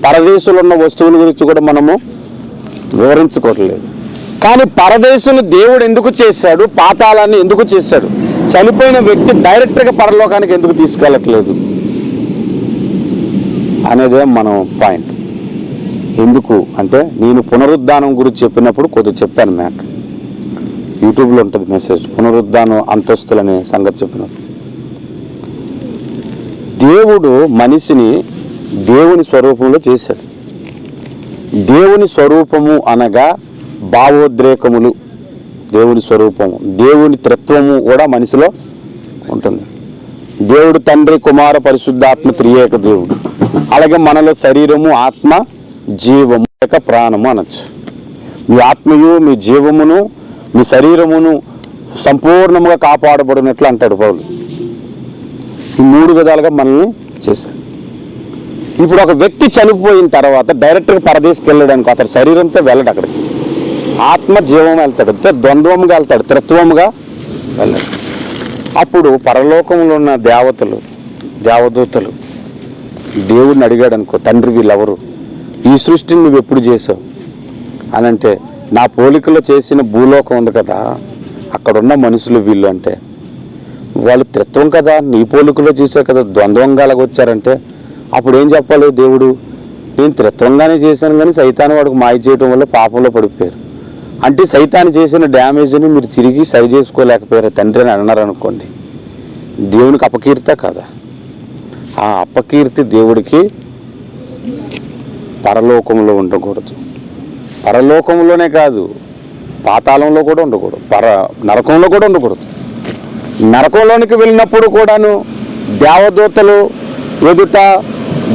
పరదేశంలో ఉన్న వస్తువుల గురించి కూడా మనము వివరించుకోవట్లేదు. కానీ పరదేశుని దేవుడు ఎందుకు చేశాడు, పాతాళాన్ని ఎందుకు చేశాడు, చనిపోయిన వ్యక్తి డైరెక్ట్గా పరలోకానికి ఎందుకు తీసుకెళ్ళట్లేదు అనేదే మనం పాయింట్. ఎందుకు అంటే నేను పునరుద్ధానం గురించి చెప్పినప్పుడు కొద్దిగా చెప్పాను మ్యాటర్, యూట్యూబ్లో ఉంటుంది మెసేజ్, పునరుద్ధానం అంతస్తులనే సంగతి చెప్పినప్పుడు. దేవుడు మనిషిని దేవుని స్వరూపంలో చేశాడు. దేవుని స్వరూపము అనగా భావోద్రేకములు, దేవుని స్వరూపము, దేవుని త్రిత్వము కూడా మనిషిలో ఉంటుంది. దేవుడు తండ్రి, కుమార, పరిశుద్ధాత్మ త్రియేక దేవుడు. అలాగే మనలో శరీరము, ఆత్మ, జీవము లేక ప్రాణము అనొచ్చు. మీ ఆత్మయు మీ జీవమును మీ శరీరమును సంపూర్ణంగా కాపాడబడినట్లు అంటాడు పౌలు. ఈ 3 విధాలుగా మనల్ని చేశాడు. ఇప్పుడు ఒక వ్యక్తి చనిపోయిన తర్వాత డైరెక్ట్గా పరదేశకి వెళ్ళడానికి అతని శరీరంతో వెళ్ళడు, అక్కడికి ఆత్మ జీవం వెళ్తాడు, ద్వంద్వముగా వెళ్తాడు, త్రిత్వముగా వెళ్ళాడు. అప్పుడు పరలోకంలో ఉన్న దేవదూతలు దేవుడిని అడిగాడు అనుకో, తండ్రి వీళ్ళెవరు, ఈ సృష్టిని నువ్వు ఎప్పుడు చేసావు అని అంటే, నా పోలికలో చేసిన భూలోకం ఉంది కదా, అక్కడున్న మనుషులు వీళ్ళు అంటే, వాళ్ళు త్రిత్వం కదా, నీ పోలికలో చేశారు కదా, ద్వంద్వంగా వచ్చారంటే అప్పుడు ఏం చెప్పాలి దేవుడు? నేను త్రిత్వంగానే చేశాను కానీ సైతాను వాడికి మాయ చేయడం వల్ల పాపంలో పడిపోయారు అంటే, సైతాన్ని చేసిన డ్యామేజ్ని మీరు తిరిగి సరి చేసుకోలేకపోయారు తండ్రి అని అన్నారనుకోండి, దేవునికి అపకీర్త కదా. ఆ అపకీర్తి దేవుడికి పరలోకంలో ఉండకూడదు. పరలోకంలోనే కాదు, పాతాళంలో కూడా ఉండకూడదు, నరకంలో కూడా ఉండకూడదు. నరకంలోనికి వెళ్ళినప్పుడు కూడాను దేవదూతలు ఎదుట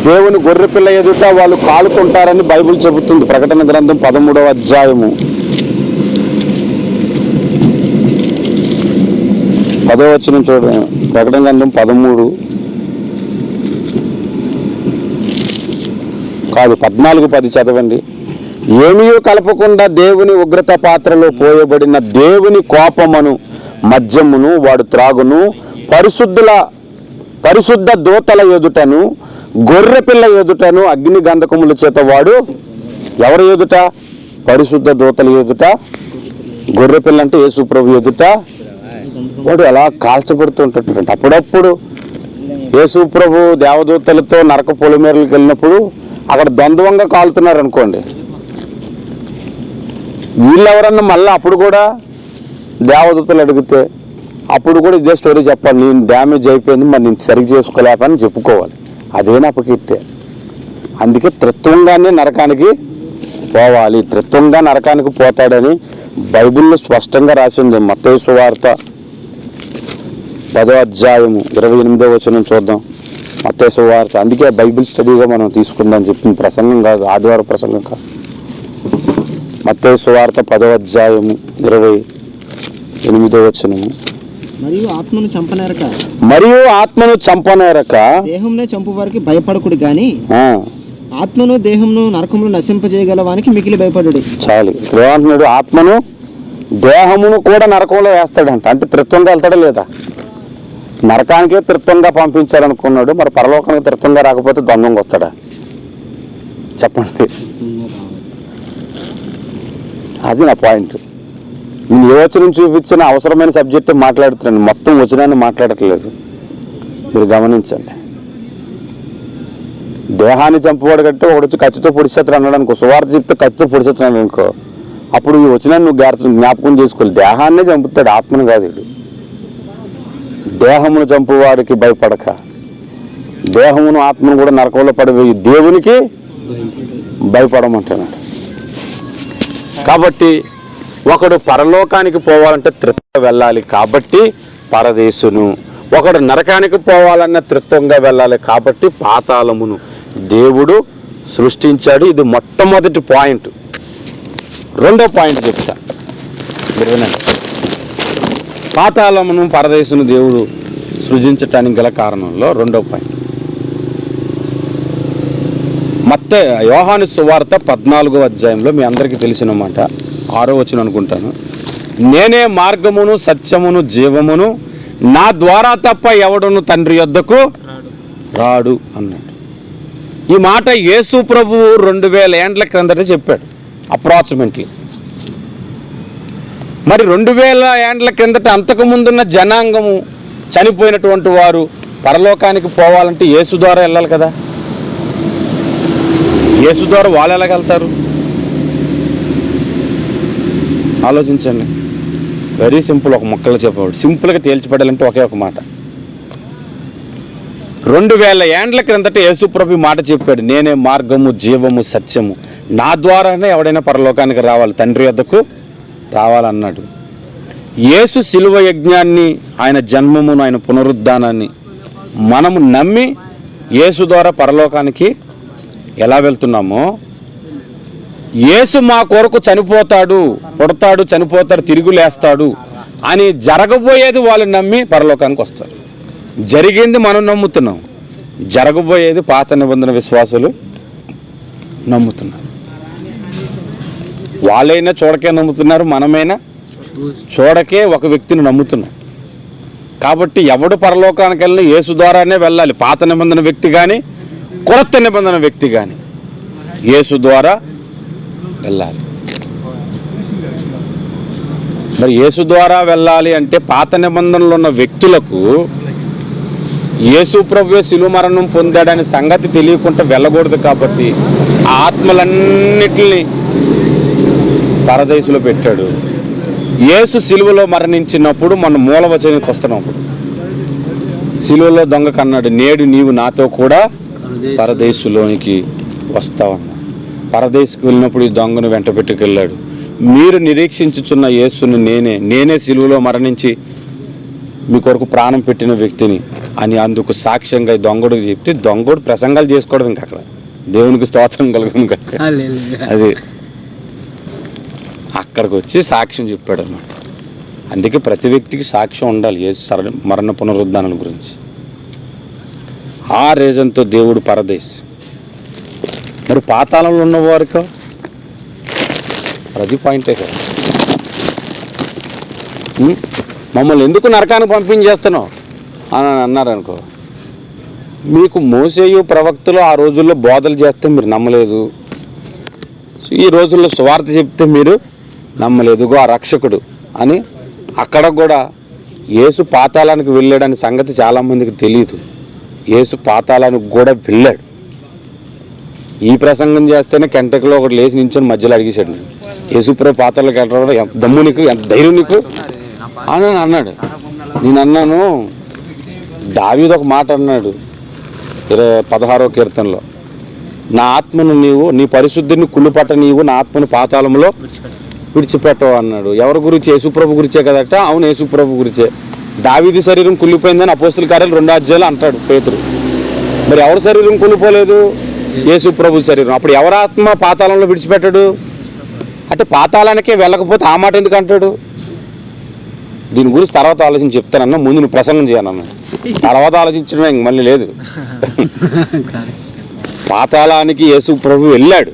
దేవుని గొర్రెపిల్ల ఎదుట వాళ్ళు కాలుతుంటారని బైబిల్ చెబుతుంది. ప్రకటన గ్రంథం 13వ అధ్యాయము 10వ వచనం చూడండి. ప్రకటన గ్రంథం 14:10 చదవండి. ఏమీ కలపకుండా దేవుని ఉగ్రత పాత్రలో పోయబడిన దేవుని కోపమును మద్యమును వాడు త్రాగును. పరిశుద్ధ దూతల ఎదుటను గొర్రెపిల్ల ఎదుటను అగ్ని గంధకముల చేత వాడు ఎవరి ఎదుట? పరిశుద్ధ దూతల ఎదుట, గొర్రెపిల్ల అంటే యేసు ప్రభు ఎదుట వాడు ఎలా కాల్చబడుతుంటాడు. అప్పుడప్పుడు యేసు ప్రభు దేవదూతలతో నరక పొలిమేరలకు వెళ్ళినప్పుడు అక్కడ ద్వంద్వంగా కాలుతున్నారు అనుకోండి, వీళ్ళెవరన్నా మళ్ళీ అప్పుడు కూడా దేవదూతలు అడిగితే అప్పుడు కూడా ఇదే స్టోరీ చెప్పాలి. నేను డ్యామేజ్ అయిపోయింది, మరి నేను సరిగ్గా చేసుకోలేకని చెప్పుకోవాలి. అదేనా అపకీర్తే. అందుకే త్రిత్వంగానే నరకానికి పోవాలి, త్రిత్వంగా నరకానికి పోతాడని బైబిల్లో స్పష్టంగా రాసింది. మత్తయి సువార్త 10వ అధ్యాయము 28వ వచనం చూద్దాం. మత్తయి సువార్త. అందుకే బైబిల్ స్టడీగా మనం తీసుకుందాం చెప్పింది, ప్రసంగం కాదు, ఆదివారం ప్రసంగం కాదు. మత్తయి సువార్త 10వ అధ్యాయము 28వ వచనము. మరియు ఆత్మను చంపనేరక దేహంనే చంపు వారికి భయపడకుడు గాని ఆత్మను దేహంను నరకములు నశింపజేయగలవానికి మిగిలి భయపడు. చాలు. ఏమంటున్నాడు? ఆత్మను దేహమును కూడా నరకంలో వేస్తాడంట. అంటే త్రిత్వంగా వెళ్తాడా లేదా? నరకానికే త్రిత్వంగా పంపించాలనుకున్నాడు, మరి పరలోకానికి త్రిత్వంగా రాకపోతే ద్వంద్వంగా వస్తాడా? చెప్పండి. అది నా పాయింట్. నేను ఏ వచనం చూపించిన అవసరమైన సబ్జెక్టు మాట్లాడుతున్నాను, మొత్తం వచనాన్ని మాట్లాడట్లేదు. మీరు గమనించండి. దేహాన్ని చంపువాడు కంటే ఒకటి వచ్చి కత్తితో పొడిచేస్తాడు అన్నాడు అనుకో, సువార్త చెప్తే కత్తితో పొడిచేస్తున్నాడు అనుకో, అప్పుడు ఈ వచనాన్ని నువ్వు జ్ఞాపకం చేసుకోవాలి. దేహాన్నే చంపుతాడు, ఆత్మను కాదు. దేహమును చంపువాడికి భయపడక దేహమును ఆత్మను కూడా నరకంలో పడిపోయి దేవునికి భయపడమంటున్నాడు. కాబట్టి ఒకడు పరలోకానికి పోవాలంటే త్రిత్వంగా వెళ్ళాలి, కాబట్టి పరదేశును. ఒకడు నరకానికి పోవాలన్న త్రిత్వంగా వెళ్ళాలి, కాబట్టి పాతాళమును దేవుడు సృష్టించాడు. ఇది మొట్టమొదటి పాయింట్. రెండో పాయింట్ చెప్తా, మీరు వినండి. పాతాళమును పరదేశును దేవుడు సృజించటానికి గల కారణంలో రెండో పాయింట్. యోహాను సువార్త 14వ అధ్యాయంలో మీ అందరికీ తెలిసిన మాట, 6వ వచనం అనుకుంటాను. నేనే మార్గమును సత్యమును జీవమును, నా ద్వారా తప్ప ఎవడును తండ్రి యొద్దకు రాడు అన్నాడు. ఈ మాట యేసు ప్రభువు 2000 ఏండ్ల క్రిందట చెప్పాడు అప్రాక్సిమేట్లీ. మరి 2000 ఏండ్ల కిందట అంతకుముందున్న జనాంగము, చనిపోయినటువంటి వారు పరలోకానికి పోవాలంటే యేసు ద్వారా వెళ్ళాలి కదా. యేసు ద్వారా వాళ్ళు ఎలాగెళ్తారు? ఆలోచించండి. Very simple. ఒక మొక్కలో చెప్పాడు, సింపుల్గా తేల్చిపడాలంటే ఒకే ఒక మాట. 2000 ఏండ్ల క్రిందట యేసు ప్రభు మాట చెప్పాడు, నేనే మార్గము జీవము సత్యము, నా ద్వారానే ఎవడైనా పరలోకానికి రావాలి, తండ్రి వద్దకు రావాలన్నాడు. యేసు శిలువ యజ్ఞాన్ని, ఆయన జన్మమును, ఆయన పునరుద్ధానాన్ని మనము నమ్మి యేసు ద్వారా పరలోకానికి ఎలా వెళ్తున్నామో, యేసు మా కొరకు చనిపోతాడు, పుడతాడు, చనిపోతాడు, తిరిగి లేస్తాడు అని జరగబోయేది వాళ్ళు నమ్మి పరలోకానికి వస్తారు. జరిగింది మనం నమ్ముతున్నాం, జరగబోయేది పాత నిబంధన విశ్వాసులు నమ్ముతున్నారు. వాళ్ళైనా చూడకే నమ్ముతున్నారు, మనమైనా చూడకే ఒక వ్యక్తిని నమ్ముతున్నాం. కాబట్టి ఎవడు పరలోకానికి వెళ్ళినా యేసు ద్వారానే వెళ్ళాలి. పాత నిబంధన వ్యక్తి కానీ కొత్త నిబంధన వ్యక్తి కానీ యేసు ద్వారా వెళ్ళాలి. మరి యేసు ద్వారా వెళ్ళాలి అంటే పాత నిబంధనలో ఉన్న వ్యక్తులకు యేసు ప్రభువే శిలువ మరణం పొందాడనే సంగతి తెలియకుండా వెళ్ళకూడదు. కాబట్టి ఆ ఆత్మలన్నిటిని పరదేశులో పెట్టాడు. యేసు శిలువలో మరణించినప్పుడు మన మూలవచనానికి వస్తున్నప్పుడు శిలువలో దొంగ కన్నాడు, నేడు నీవు నాతో కూడా పరదేశులోనికి వస్తావన్నాడు. పరదేశకు వెళ్ళినప్పుడు ఈ దొంగను వెంట పెట్టుకెళ్ళాడు. మీరు నిరీక్షించుచున్న యేసును నేనే శిలువలో మరణించి మీ కొరకు ప్రాణం పెట్టిన వ్యక్తిని అని అందుకు సాక్ష్యంగా ఈ దొంగడు చెప్తే దొంగడు ప్రసంగాలు చేసుకోవడం ఇంకా అక్కడ దేవునికి స్తోత్రం కలుగును కాక అది అక్కడికి వచ్చి సాక్ష్యం చెప్పాడు అన్నమాట. అందుకే ప్రతి వ్యక్తికి సాక్ష్యం ఉండాలి యేసు మరణ పునరుద్ధానం గురించి. ఆ రీజన్తో దేవుడు పరదేశ్. మరి పాతాళంలో ఉన్నవారికి అది పాయింటే కదా, మమ్మల్ని ఎందుకు నరకానికి పంపించేస్తున్నావు అని అన్నారనుకో, మీకు మోసేయు ప్రవక్తలు ఆ రోజుల్లో బోధలు చేస్తే మీరు నమ్మలేదు, ఈ రోజుల్లో సువార్త చెప్తే మీరు నమ్మలేదు, ఆ రక్షకుడు అని. అక్కడ కూడా యేసు పాతాళానికి వెళ్ళాడని సంగతి చాలామందికి తెలియదు. యేసు పాతాళానికి కూడా వెళ్ళాడు. ఈ ప్రసంగం చేస్తేనే కెంటకలో ఒకటి లేచి నించొని మధ్యలో అడిగేశాడు, నేను యేసుప్రభు పాతాళానికి వెళ్ళడం ఎంత దమ్ము నీకు, ఎంత ధైర్యం నీకు అని అన్నాడు. నేను అన్నాను, దావీదు ఒక మాట అన్నాడు 16వ కీర్తనలో, నా ఆత్మను నీవు, నీ పరిశుద్ధిని కుళ్ళుపట్ట నీవు నా ఆత్మను పాతాళంలో విడిచిపెట్టవు అన్నాడు. ఎవరి గురించి? యేసుప్రభు గురించే కదట. అవును, యేసుప్రభు గురించే. దావీదు శరీరం కుళ్ళిపోయిందని అపోస్తల కార్యాలు 2వ అధ్యాయంలో అంటాడు పేతురు. మరి ఎవరి శరీరం కుళ్ళిపోలేదు? యేసుప్రభు శరీరం. అప్పుడు ఎవరి ఆత్మ పాతాళంలో విడిచిపెట్టాడు అంటే పాతాళానికే వెళ్ళకపోతే ఆ మాట ఎందుకు అంటాడు? దీని గురించి తర్వాత ఆలోచించి చెప్తానన్నా, ముందు నువ్వు ప్రసంగం చేయనన్నా, తర్వాత ఆలోచించడమే, ఇంక మళ్ళీ లేదు. పాతాళానికి యేసు ప్రభు వెళ్ళాడు,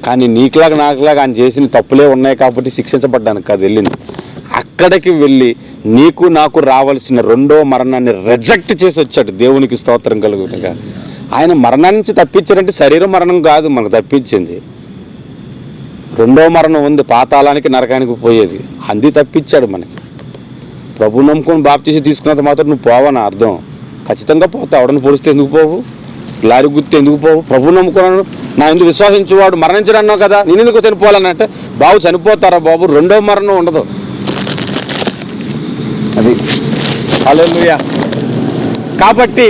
కానీ నీకులాగా నాకులాగా ఆయన చేసిన తప్పులే ఉన్నాయి కాబట్టి శిక్షించబడ్డానికి కాదు వెళ్ళింది. అక్కడికి వెళ్ళి నీకు నాకు రావాల్సిన 2వ మరణాన్ని రిజెక్ట్ చేసి వచ్చాడు. దేవునికి స్తోత్రం కలుగునుగా. ఆయన మరణాన్ని నుంచి తప్పించారంటే శరీర మరణం కాదు మనకు తప్పించింది, 2వ మరణం ఉంది, పాతాళానికి నరకానికి పోయేది, అంది తప్పించాడు మనకి. ప్రభు నమ్ముకొని బాప్తీసం తీసుకున్నంత మాత్రం నువ్వు పోవని అర్థం. ఖచ్చితంగా పోతావు. ఎవడని పొడిస్తే ఎందుకు పోవు? లారీ గుర్తు ఎందుకు పోవు? ప్రభు నమ్ముకున్నాను, నా ఎందుకు విశ్వసించేవాడు మరణించడం అన్నావు కదా, నేను ఎందుకు చనిపోవాలనంటే, బాబు చనిపోతారా బాబు, 2వ మరణం ఉండదు. అది హల్లెలూయా. కాబట్టి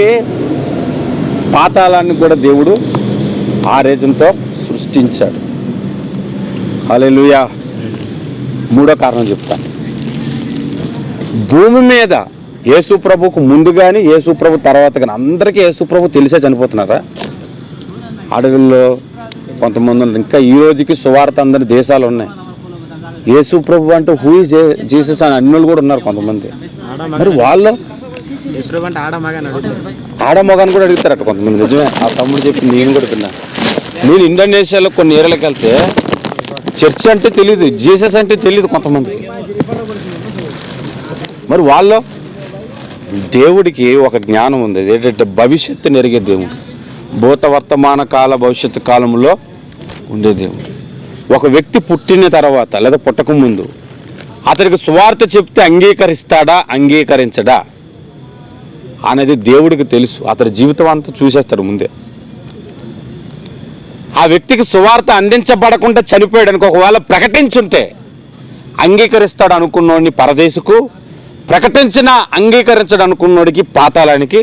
పాతాళాన్ని కూడా దేవుడు ఆ రీజన్తో సృష్టించాడు. హల్లెలూయా. 3వ కారణం చెప్తాను. భూమి మీద యేసు ప్రభుకు ముందు కానీ యేసు ప్రభు తర్వాత కానీ అందరికీ యేసు ప్రభు తెలిసే చనిపోతున్నారా? అడవుల్లో కొంతమంది ఉన్నారు. ఇంకా ఈ రోజుకి సువార్త అందరి దేశాలు ఉన్నాయి. యేసు ప్రభు అంటే హూ ఈజ్ జీసస్ అని అన్నోళ్ళు కూడా ఉన్నారు కొంతమంది. మరి వాళ్ళు ఆడమగాన్ని కూడా అడుగుతారట కొంతమంది. నిజమే, ఆ తమ్ముడు చెప్పింది నేను కూడా తిన్నా. నేను ఇండోనేషియాలో కొన్ని ఏరియాలకు వెళ్తే చర్చ్ అంటే తెలీదు, జీసస్ అంటే తెలీదు కొంతమందికి. మరి వాళ్ళు దేవుడికి ఒక జ్ఞానం ఉంది, ఏంటంటే భవిష్యత్తు నెరిగే దేవుడు, భూత వర్తమాన కాల భవిష్యత్తు కాలంలో ఉండే దేవుడు. ఒక వ్యక్తి పుట్టిన తర్వాత లేదా పుట్టక ముందు అతనికి సువార్త చెప్తే అంగీకరిస్తాడా అంగీకరించడా అనేది దేవుడికి తెలుసు. అతని జీవితం అంతా చూసేస్తాడు ముందే. ఆ వ్యక్తికి సువార్త అందించబడకుండా చనిపోయాడు అనుకో, ఒకవేళ ప్రకటించుంటే అంగీకరిస్తాడు అనుకున్నోడిని పరదేశకు, ప్రకటించిన అంగీకరించడం అనుకున్నోడికి పాతాళానికి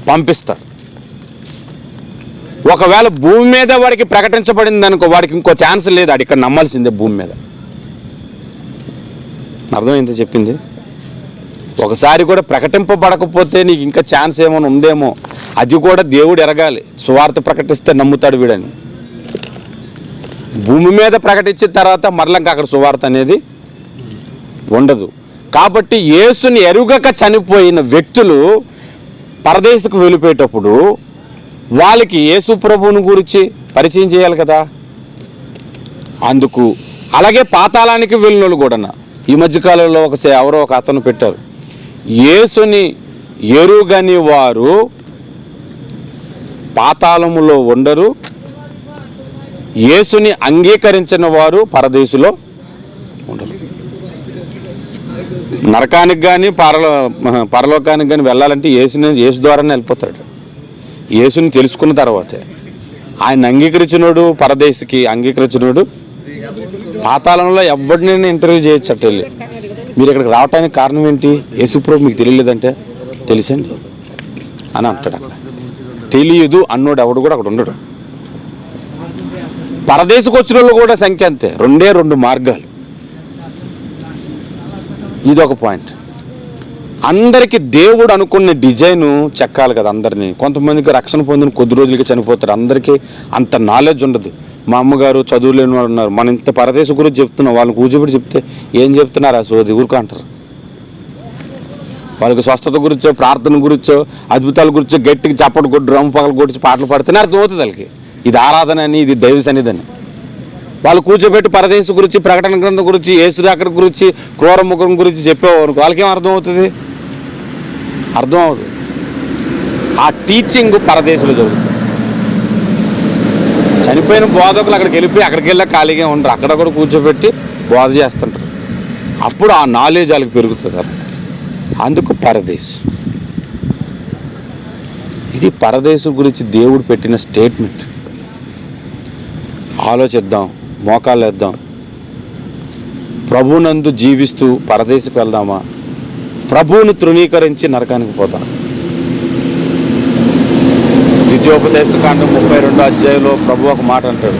పంపిస్తాడు. ఒకవేళ భూమి మీద వాడికి ప్రకటించబడింది అనుకో, వాడికి ఇంకో ఛాన్స్ లేదు, వాడు ఇక్కడ నమ్మాల్సిందే భూమి మీద. అర్థమైంది చెప్పింది? ఒకసారి కూడా ప్రకటింపబడకపోతే నీకు ఇంకా ఛాన్స్ ఏమైనా ఉందేమో, అది కూడా దేవుడు ఎరగాలి. సువార్త ప్రకటిస్తే నమ్ముతాడు వీడని. భూమి మీద ప్రకటించిన తర్వాత మరలా ఇంకా అక్కడ సువార్త అనేది ఉండదు. కాబట్టి యేసుని ఎరుగక చనిపోయిన వ్యక్తులు పరదేశకు వెళ్ళిపోయేటప్పుడు వాళ్ళకి యేసు ప్రభువుని గురించి పరిచయం చేయాలి కదా. అందుకు అలాగే పాతాళానికి వెళ్ళిన వాళ్ళు కూడా ఈ మధ్యకాలంలో ఎవరో ఒక అతను పెట్టారు, యేసుని ఎరుగని వారు పాతాళములో ఉండరు, యేసుని అంగీకరించిన వారు పరదేశులో ఉండరు. నరకానికి కానీ పరలోకానికి కానీ వెళ్ళాలంటే యేసు ద్వారానే వెళ్ళిపోతాడు. యేసుని తెలుసుకున్న తర్వాతే. ఆయన అంగీకరించినోడు పరదేశికి, అంగీకరించినోడు పాతాళంలో ఎవరినైనా ఇంటర్వ్యూ చేయొచ్చు అట్ట వెళ్ళి. మీరు ఇక్కడికి రావడానికి కారణం ఏంటి? యేసుప్రభు మీకు తెలియలేదంటే తెలిసండి అని అంటాడు. అక్కడ తెలియదు అన్నోడు ఎవడు కూడా అక్కడ ఉండడు. పరదేశకు వచ్చిన వాళ్ళు కూడా సంఖ్య అంతే, 2 మార్గాలు. ఇదొక పాయింట్. అందరికీ దేవుడు అనుకున్న డిజైన్ చెక్కాలి కదా అందరినీ. కొంతమందికి రక్షణ పొందిన కొద్ది రోజులకి చనిపోతారు. అందరికీ అంత నాలెడ్జ్ ఉండదు. మా అమ్మగారు చదువు లేని వాడు ఉన్నారు. మనం ఇంత పరదేశం గురించి చెప్తున్నాం, వాళ్ళని కూర్చోబెట్టి చెప్తే ఏం చెప్తున్నారు ఆ సోది ఊరుకు అంటారు. వాళ్ళకి స్వస్థత గురించో, ప్రార్థన గురించో, అద్భుతాల గురించో గట్టికి చప్పటి కొట్టి డ్రమ్ పగలు కొట్టి పాటలు పాడితేనే అర్థమవుతుంది వాళ్ళకి ఇది ఆరాధన అని, ఇది దైవ సన్నిధి. వాళ్ళు కూర్చోబెట్టి పరదేశం గురించి, ప్రకటన గ్రంథం గురించి, యేసురాకడ గురించి, క్రూర ముఖం గురించి చెప్పేవారు వాళ్ళకేం అర్థమవుతుంది? అర్థం అవుతుంది. ఆ టీచింగ్ పరదేశంలో జరుగుతుంది. చనిపోయిన బోధకులు అక్కడికి వెళ్ళిపోయి అక్కడికి వెళ్ళా ఖాళీగా ఉండరు, అక్కడక్కడ కూర్చోబెట్టి బోధ చేస్తుంటారు. అప్పుడు ఆ నాలెడ్జ్ వాళ్ళకి పెరుగుతుంది. అందుకు పరదేశం. ఇది పరదేశం గురించి దేవుడు పెట్టిన స్టేట్మెంట్. ఆలోచిద్దాం, మోకాళ్ళు వేద్దాం. ప్రభునందు జీవిస్తూ పరదేశకు వెళ్దామా? ప్రభువుని తృణీకరించి నరకానికి పోతాం. ద్వితీయోపదేశకాండం 32వ అధ్యాయంలో ప్రభు ఒక మాట అంటాడు,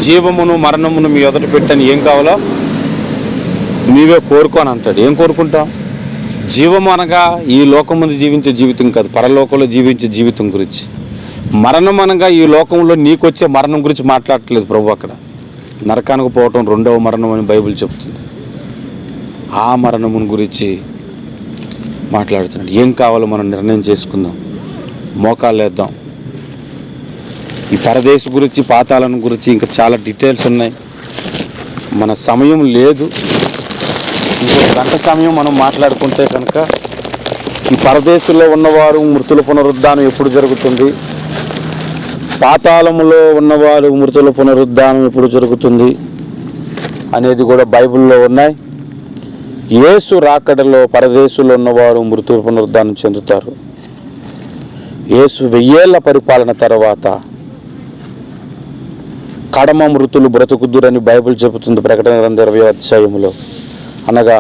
జీవమును మరణమును మీ ఎదుట పెట్టని ఏం కావాలో నీవే కోరుకోని అంటాడు. ఏం కోరుకుంటాం? జీవము అనగా ఈ లోకం ముందు జీవించే జీవితం కాదు, పరలోకంలో జీవించే జీవితం గురించి. మరణం అనగా ఈ లోకంలో నీకొచ్చే మరణం గురించి మాట్లాడట్లేదు ప్రభు. అక్కడ నరకానికి పోవటం రెండవ మరణం అని బైబిల్ చెప్తుంది. ఆ మరణమును గురించి మాట్లాడుతున్నాడు. ఏం కావాలో మనం నిర్ణయం చేసుకుందాం, మోకాళ్ళు వేద్దాం. ఈ పరదేశం గురించి, పాతాళం గురించి ఇంకా చాలా డీటెయిల్స్ ఉన్నాయి. మన సమయం లేదు. ఇంకో గంట సమయం మనం మాట్లాడుకుంటే కనుక ఈ పరదేశంలో ఉన్నవారు మృతుల పునరుద్ధానం ఎప్పుడు జరుగుతుంది, పాతాళములో ఉన్నవారు మృతుల పునరుద్ధానం ఎప్పుడు జరుగుతుంది అనేది కూడా బైబిల్లో ఉన్నాయి. యేసు రాకడలో పరదేశంలో ఉన్నవారు మృతుల పునరుద్ధానం చెందుతారు. యేసు 1000 ఏళ్ల పరిపాలన తర్వాత కడమ మృతులు బ్రతుకుదురని బైబిల్ చెబుతుంది ప్రకటన గ్రంథం 20వ అధ్యాయంలో. అనగా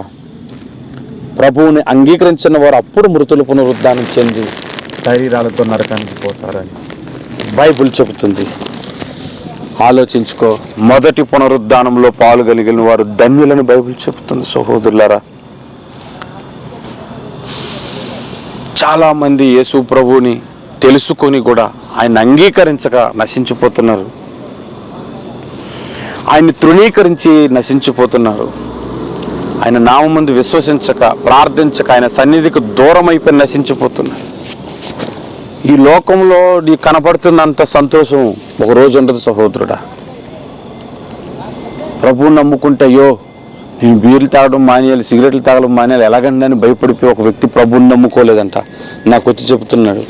ప్రభువుని అంగీకరించిన వారు అప్పుడు మృతుల పునరుద్ధానం చెంది శరీరాలతో నరకానికి పోతారని బైబిల్ చెబుతుంది. ఆలోచించుకో. మొదటి పునరుద్ధానంలో పాల్గొలిగిన వారు ధన్యులని బైబిల్ చెబుతుంది. సహోదరులారా, చాలా మంది యేసు ప్రభువుని తెలుసుకొని కూడా ఆయన అంగీకరించక నశించిపోతున్నారు. ఆయన్ని తృణీకరించి నశించిపోతున్నారు. ఆయన నామమందు విశ్వసించక, ప్రార్థించక, ఆయన సన్నిధికి దూరం అయిపోయి నశించిపోతున్నారు. ఈ లోకంలో నీకు కనపడుతున్నంత సంతోషం ఒక రోజు ఉండదు సహోదరుడా. ప్రభువుని నమ్ముకుంటే అయ్యో నేను బీర్లు తాగడం మానేయాలి, సిగరెట్లు తాగడం మానేయాలి ఎలాగండి అని భయపడిపోయి ఒక వ్యక్తి ప్రభువుని నమ్ముకోలేదంట. నాకు వచ్చి చెబుతున్నాడు,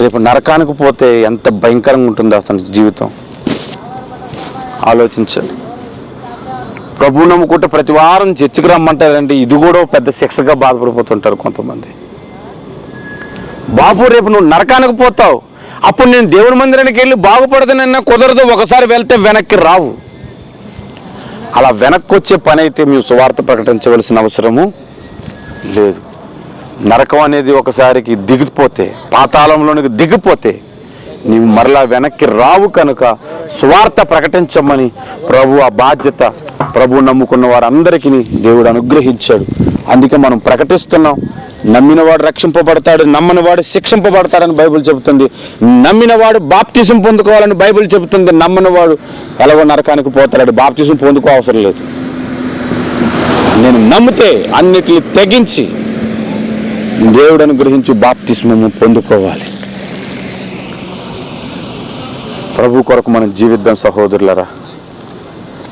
రేపు నరకానికి పోతే ఎంత భయంకరంగా ఉంటుందో అతని జీవితం. ఆలోచించండి. ప్రభువు నమ్ముకుంటే ప్రతి వారం చర్చికి రమ్మంటారండి, ఇది కూడా పెద్ద శిక్షగా బాధపడిపోతుంటారు కొంతమంది. బాబు రేపు నువ్వు నరకానికి పోతావు, అప్పుడు నేను దేవుని మందిరానికి వెళ్ళి బాగుపడదనన్నా కుదరదు. ఒకసారి వెళ్తే వెనక్కి రావు. అలా వెనక్కి వచ్చే పని అయితే మీరు సువార్త ప్రకటించవలసిన అవసరము లేదు. నరకం అనేది ఒకసారికి దిగిపోతే, పాతాళంలోనికి దిగిపోతే నీవు మరలా వెనక్కి రావు. కనుక సువార్త ప్రకటించమని ప్రభు ఆ బాధ్యత ప్రభు నమ్ముకున్న వారందరికీ దేవుడు అనుగ్రహించాడు. అందుకే మనం ప్రకటిస్తున్నాం. నమ్మినవాడు రక్షింపబడతాడు, నమ్మనివాడు శిక్షింపబడతాడని బైబిల్ చెబుతుంది. నమ్మినవాడు బాప్తిజం పొందుకోవాలని బైబిల్ చెబుతుంది. నమ్మనివాడు ఎలాగో నరకానికి పోతాడు, బాప్తిజం పొందుకో అవసరం లేదు. నేను నమ్మితే అన్నిటిని తెగించి దేవుడు అనుగ్రహించి బాప్తిస్మము పొందుకోవాలి. ప్రభు కొరకు మనం జీవిద్దాం సహోదరులరా.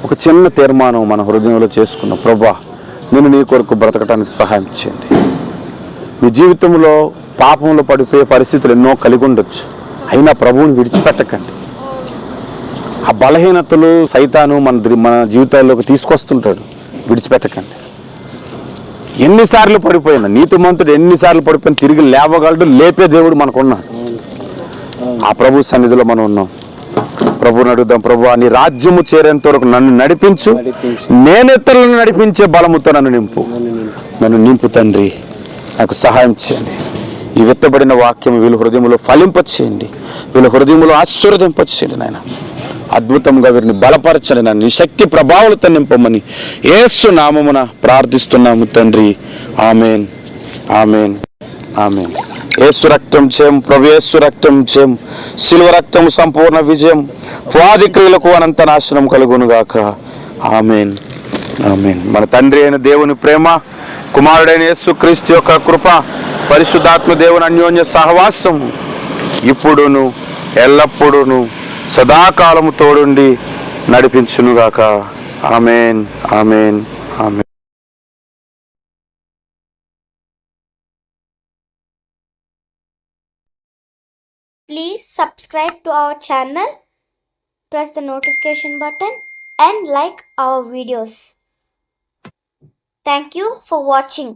ఒక చిన్న తీర్మానం మన హృదయంలో చేసుకున్నాం. ప్రభువా, నేను నీ కొరకు బ్రతకటానికి సహాయం చేయండి. మీ జీవితంలో పాపంలో పడిపోయే పరిస్థితులు ఎన్నో కలిగి ఉండొచ్చు, అయినా ప్రభువుని విడిచిపెట్టకండి. ఆ బలహీనతలు సైతాను మన జీవితాల్లోకి తీసుకొస్తుంటాడు, విడిచిపెట్టకండి. ఎన్నిసార్లు పడిపోయినా, నీతిమంతుడు ఎన్నిసార్లు పడిపోయినా తిరిగి లేవగలడు, లేపే దేవుడు మనకున్నాడు. ఆ ప్రభు సన్నిధిలో మనం ఉన్నాం. ప్రభువుని అడుగుదాం, ప్రభువా నీ రాజ్యము చేరేంత వరకు నన్ను నడిపించు, నేను ఇతరులను నడిపించే బలముతో నన్ను నింపు తండ్రి. నాకు సహాయం చేయండి. ఈ విత్తబడిన వాక్యం వీళ్ళ హృదయంలో ఫలింపచేయండి, వీళ్ళ హృదయంలో ఆశీర్వదింపచేయండి నాయన. అద్భుతంగా వీరిని బలపరచండి నాయన. నీ శక్తి ప్రభావాలతో నింపమని యేసు నామమున ప్రార్థిస్తున్నాము తండ్రి. ఆమేన్. ఆమేన్ ఆమేన్. యేసు రక్తం జయం, ప్రభు యేసు రక్తం జయం, శిలువ రక్తం సంపూర్ణ విజయం, వాది క్రియలకు అనంత నాశనం కలుగును గాక. ఆమేన్ ఆమేన్. మన తండ్రి అయిన దేవుని ప్రేమ, కుమారుడైన యేసు క్రీస్తు యొక్క కృప, పరిశుద్ధాత్మ దేవుని అన్యోన్య సహవాసం ఇప్పుడును ఎల్లప్పుడూను సదాకాలము తోడుండి నడిపించునుగాక. ఆమేన్ ఆమేన్ ఆమేన్. Please subscribe to our channel, press the notification button and like our videos. Thank you for watching.